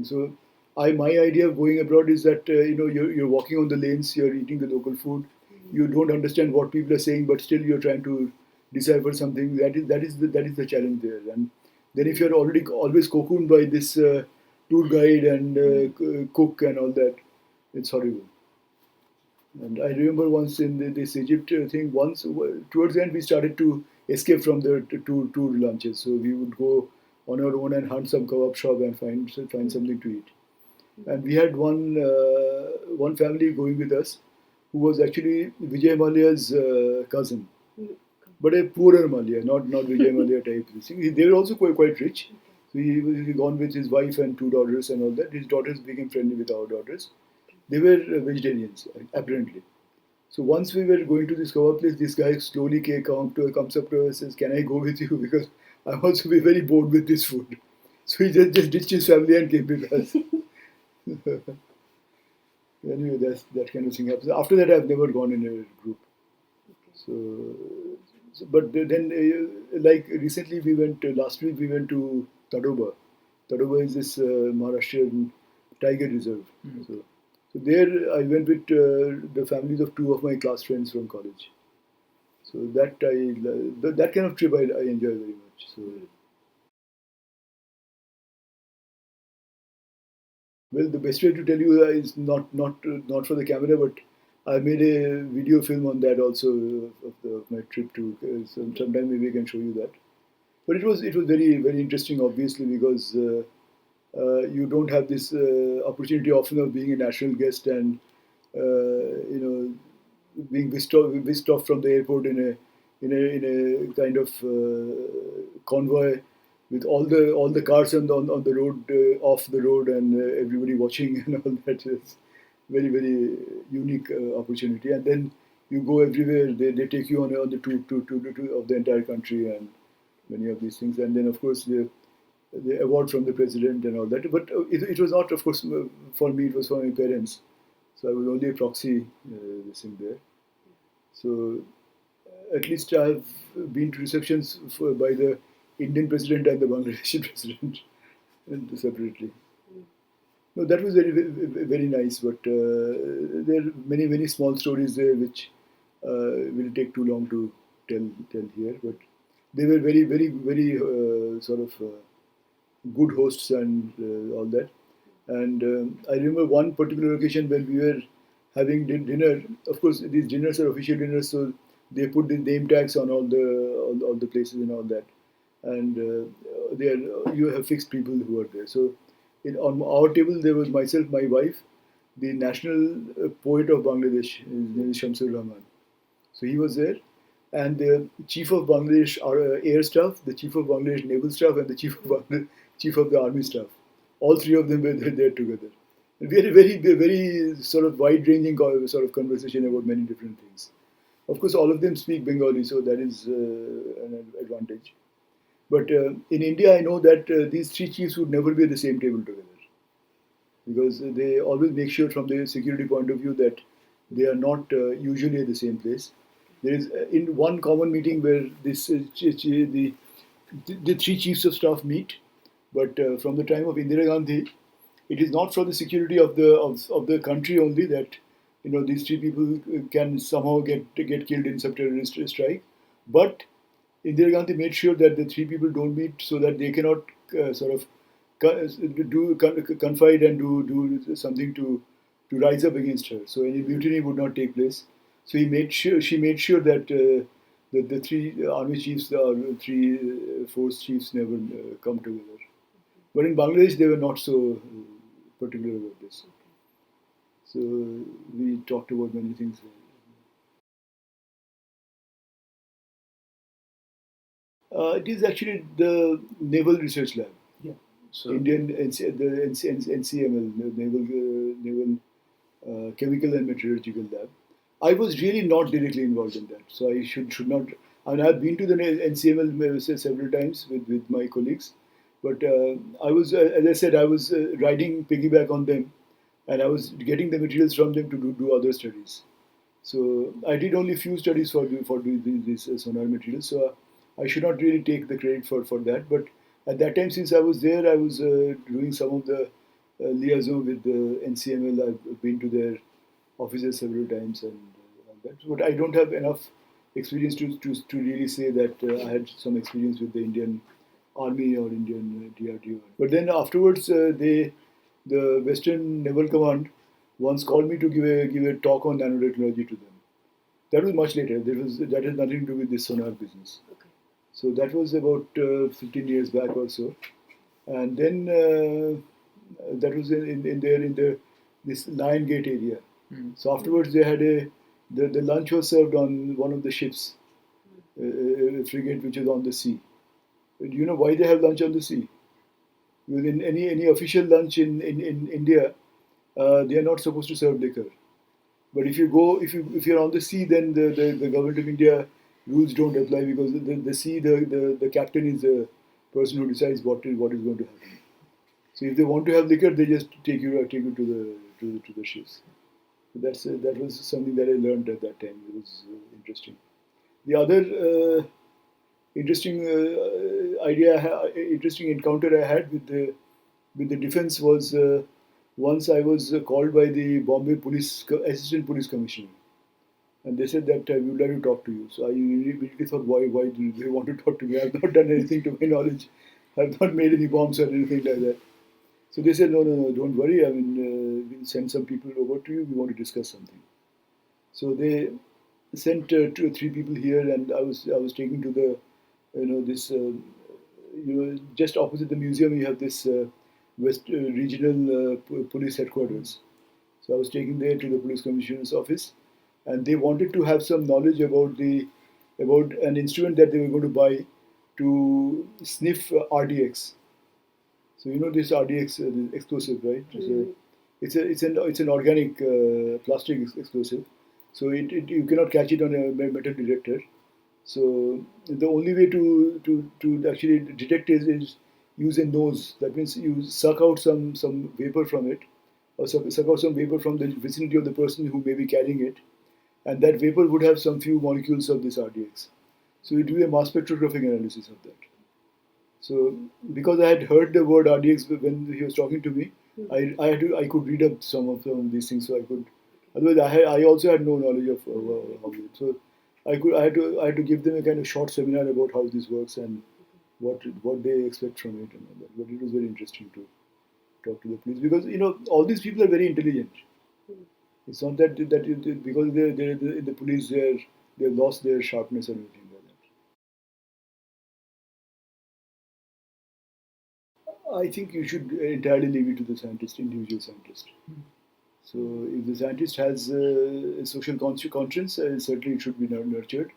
So my idea of going abroad is that you're walking on the lanes, you're eating the local food, you don't understand what people are saying, but still you're trying to decipher something. That is the challenge there. And then if you're already always cocooned by this tour guide and cook and all that, it's horrible. And I remember once in this Egypt thing, once towards the end we started to escape from the tour lunches. So we would go on our own and hunt some kebab shop and find something to eat. And we had one family going with us, who was actually Vijay Mallya's cousin, but a poorer Mallya, not Vijay Mallya type. They were also quite rich. So he was gone with his wife and two daughters and all that. His daughters became friendly with our daughters. They were vegetarians, apparently. So once we were going to this kebab place, this guy slowly comes up to us and says, "Can I go with you? Because I'm also very bored with this food." So he just ditched his family and came with us. Anyway, that kind of thing happens. After that, I've never gone in a group. So, but then, like recently, we went last week. We went to Tadoba. Tadoba is this Maharashtrian tiger reserve. So there, I went with the families of two of my class friends from college. So that kind of trip I enjoy very much. So. Well, the best way to tell you is not for the camera, but I made a video film on that also of my trip to. Sometime maybe I can show you that. But it was very interesting, obviously, because you don't have this opportunity often of being a national guest and being whisked off from the airport in a kind of convoy with all the cars on the road, off the road, and everybody watching and all that. Is very unique opportunity. And then you go everywhere. They take you on the tour of the entire country and many of these things. And then of course the award from the president and all that. But it was not, of course, for me. It was for my parents. So I was only a proxy this thing there. So at least I have been to receptions by the Indian president and the Bangladeshi president separately. No, that was very nice. But there are many small stories there which will take too long to tell here. But they were very sort of good hosts and all that. And I remember one particular occasion when we were having dinner. Of course, these dinners are official dinners, so they put the name tags on all the places and all that. And you have fixed people who are there. So on our table there was myself, my wife, the national poet of Bangladesh. His name is Shamsur Rahman. So he was there, and the chief of Bangladesh air staff, the chief of Bangladesh naval staff, and the chief of the army staff. All three of them were there together. And we had a very sort of wide-ranging sort of conversation about many different things. Of course, all of them speak Bengali, so that is an advantage. But in India, I know that these three chiefs would never be at the same table together because they always make sure, from the security point of view, that they are not usually at the same place. There is in one common meeting where the three chiefs of staff meet, but from the time of Indira Gandhi, it is not for the security of the country only that these three people can somehow get killed in some terrorist strike, but Indira Gandhi made sure that the three people don't meet so that they cannot sort of confide and do something to rise up against her. So any mutiny would not take place. So she made sure that the three army chiefs, the three force chiefs never come together. But in Bangladesh, they were not so particular about this. So we talked about many things. It is actually the Naval Research Lab. Yeah. So Indian NCML, Naval Chemical and Metallurgical Lab. I was really not directly involved in that, so I should not. I mean, I've been to the NCML several times with my colleagues, but I was, as I said, I was riding piggyback on them, and I was getting the materials from them to do other studies. So I did only few studies for these sonar materials. So I should not really take the credit for that. But at that time, since I was there, I was doing some of the liaison with the NCML. I've been to their offices several times and all that. But I don't have enough experience to really say that I had some experience with the Indian Army or Indian DRDO. But then afterwards, the Western Naval Command once called me to give a talk on nanotechnology to them. That was much later. That has nothing to do with this sonar business. okay. So that was about 15 years back or so, and then that was in the this Lion Gate area. So afterwards, they had the lunch was served on one of the ships, a frigate which is on the sea. Do you know why they have lunch on the sea? Because in any official lunch in India, they are not supposed to serve liquor. But if you're on the sea, then the government of India rules don't apply because the sea the captain is the person who decides what is going to happen. So if they want to have liquor, they just take you to the ships. So that was something that I learned at that time. It was interesting. The other interesting encounter I had with the defense was once I was called by the Bombay Assistant Police Commissioner, and they said that we would like to talk to you. So I immediately thought, why do they want to talk to me? I have not done anything to my knowledge. I have not made any bombs or anything like that. So they said, no, don't worry. I mean, we'll send some people over to you. We want to discuss something. So they sent two or three people here, and I was taken to the this just opposite the museum. You have this West Regional Police Headquarters. So I was taken there to the police commissioner's office, and they wanted to have some knowledge about an instrument that they were going to buy to sniff RDX. So you know this RDX the explosive, right? So it's an organic plastic explosive. So you cannot catch it on a metal detector. So the only way to actually detect is use a nose. That means you suck out some vapor from it, or suck out some vapor from the vicinity of the person who may be carrying it, and that vapor would have some few molecules of this RDX. So you do a mass spectrographic analysis of that. So because I had heard the word RDX when he was talking to me, I could read up some of these things. So I could. Otherwise, I also had no knowledge of how it. So I had to give them a kind of short seminar about how this works and what they expect from it and all that. But it was very interesting to talk to the police because all these people are very intelligent. It's not because they're in the police they've lost their sharpness or anything like that. I think you should entirely leave it to the scientist, individual scientist. So if the scientist has a social conscience, certainly it should be nurtured.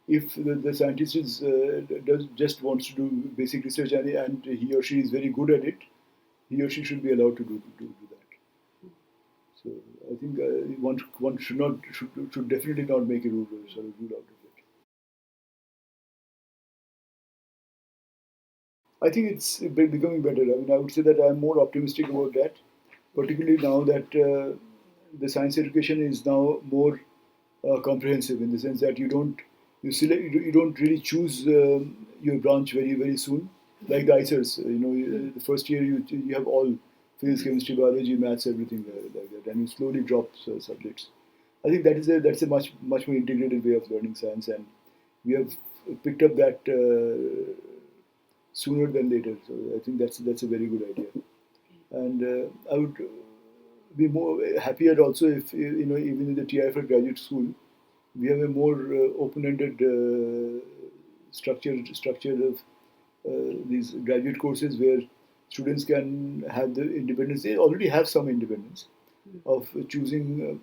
If the scientist just wants to do basic research and he or she is very good at it, he or she should be allowed to do that. So I think one should definitely not make a rule sort of rule out of it. I think it's becoming better. I mean, I would say that I'm more optimistic about that, particularly now that the science education is now more comprehensive in the sense that you don't really choose your branch very soon, like the ICERs. The first year you have all physics, chemistry, biology, maths, everything like that, and you slowly drop subjects. I think that's a much more integrated way of learning science, and we have picked up that sooner than later. So I think that's a very good idea, and I would be more happier also if even in the TIFR graduate school we have a more open-ended structure of these graduate courses where students can have the independence. They already have some independence of choosing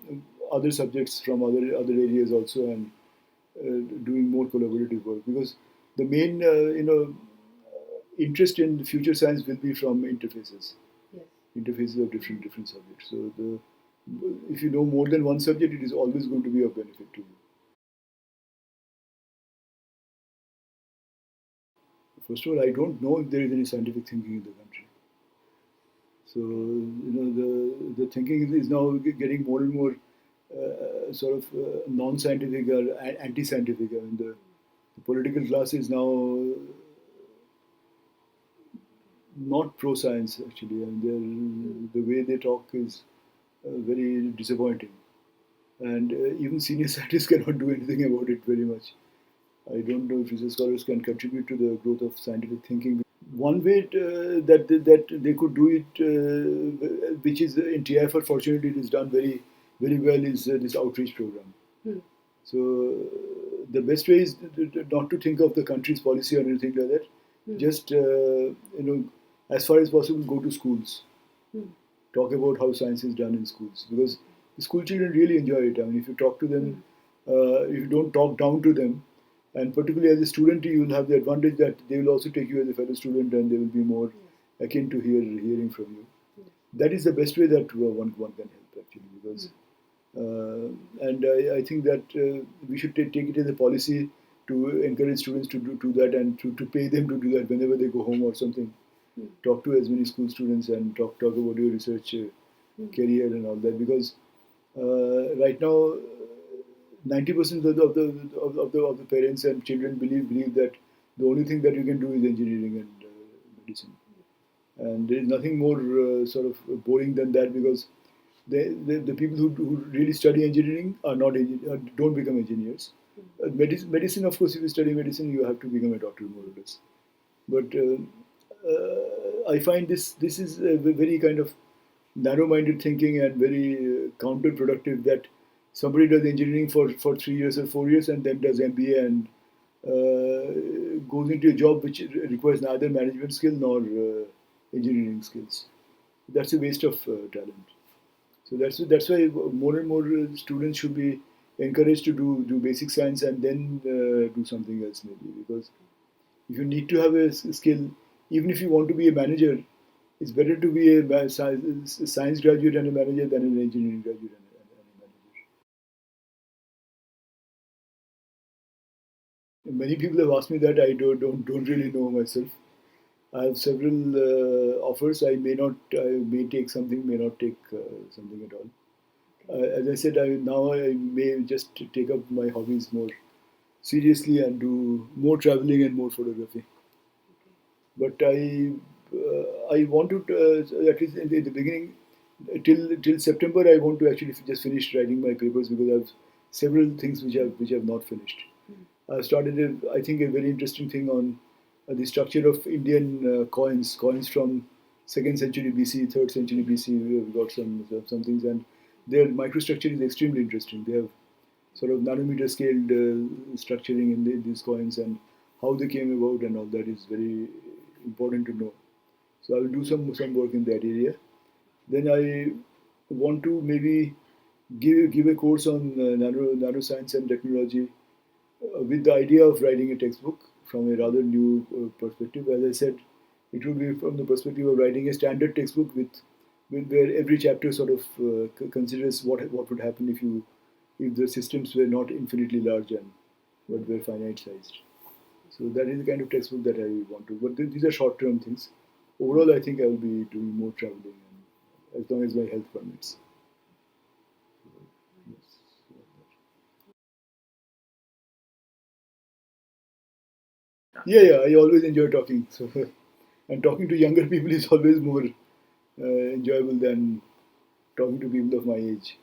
other subjects from other areas also, and doing more collaborative work, because the main interest in future science will be from interfaces. Yes. Interfaces of different subjects. So if you know more than one subject, it is always going to be of benefit to you. First of all, I don't know if there is any scientific thinking in the country. So the thinking is now getting more and more sort of non-scientific or anti-scientific. I mean, the political class is now not pro-science actually, and the way they talk is very disappointing. And even senior scientists cannot do anything about it very much. I don't know if research scholars can contribute to the growth of scientific thinking. One way that they could do it, which is in TIFR, fortunately, it is done very well, is this outreach program. Hmm. So the best way is not to think of the country's policy or anything like that. Hmm. Just as far as possible, go to schools. Hmm. Talk about how science is done in schools, because the school children really enjoy it. I mean, if you talk to them, if you don't talk down to them, and particularly as a student, you will have the advantage that they will also take you as a fellow student, and they will be more akin to hearing from you. That is the best way that one can help actually, because and I think that we should take it as a policy to encourage students to do that, and to pay them to do that whenever they go home or something. Talk to as many school students and talk about your research career and all that, because right now 90% of the parents and children believe that the only thing that you can do is engineering and medicine, and there is nothing more sort of boring than that, because the people who really study engineering are not don't become engineers. Medicine, of course, if you study medicine, you have to become a doctor more or less. But I find this is a very kind of narrow-minded thinking and very counterproductive, that somebody does engineering for 3 years or 4 years and then does MBA and goes into a job which requires neither management skill nor engineering skills. That's a waste of talent. So that's why more and more students should be encouraged to do basic science and then do something else maybe, because if you need to have a skill, even if you want to be a manager, it's better to be a science graduate and a manager than an engineering graduate and a manager. Many people have asked me that. I don't really know myself. I have several offers. I may take something, may not take something at all. As I said, now I may just take up my hobbies more seriously and do more traveling and more photography. But I want to at least in the beginning, till September, I want to actually just finish writing my papers, because I have several things which have not finished. I started I think a very interesting thing on the structure of Indian coins from second century BC, third century BC. We have got some things, and their microstructure is extremely interesting. They have sort of nanometer scaled structuring in these coins, and how they came about and all that is very important to know. So I will do some work in that area. Then want to maybe give a course on nanoscience and technology with the idea of writing a textbook from a rather new perspective. As I said, it would be from the perspective of writing a standard textbook with where every chapter sort of considers what would happen if the systems were not infinitely large and but were finite sized. So that is the kind of textbook that I want to. But these are short term things. Overall, I think I will be doing more traveling, and as long as my health permits. Yes. Yeah, yeah. I always enjoy talking. So, and talking to younger people is always more enjoyable than talking to people of my age.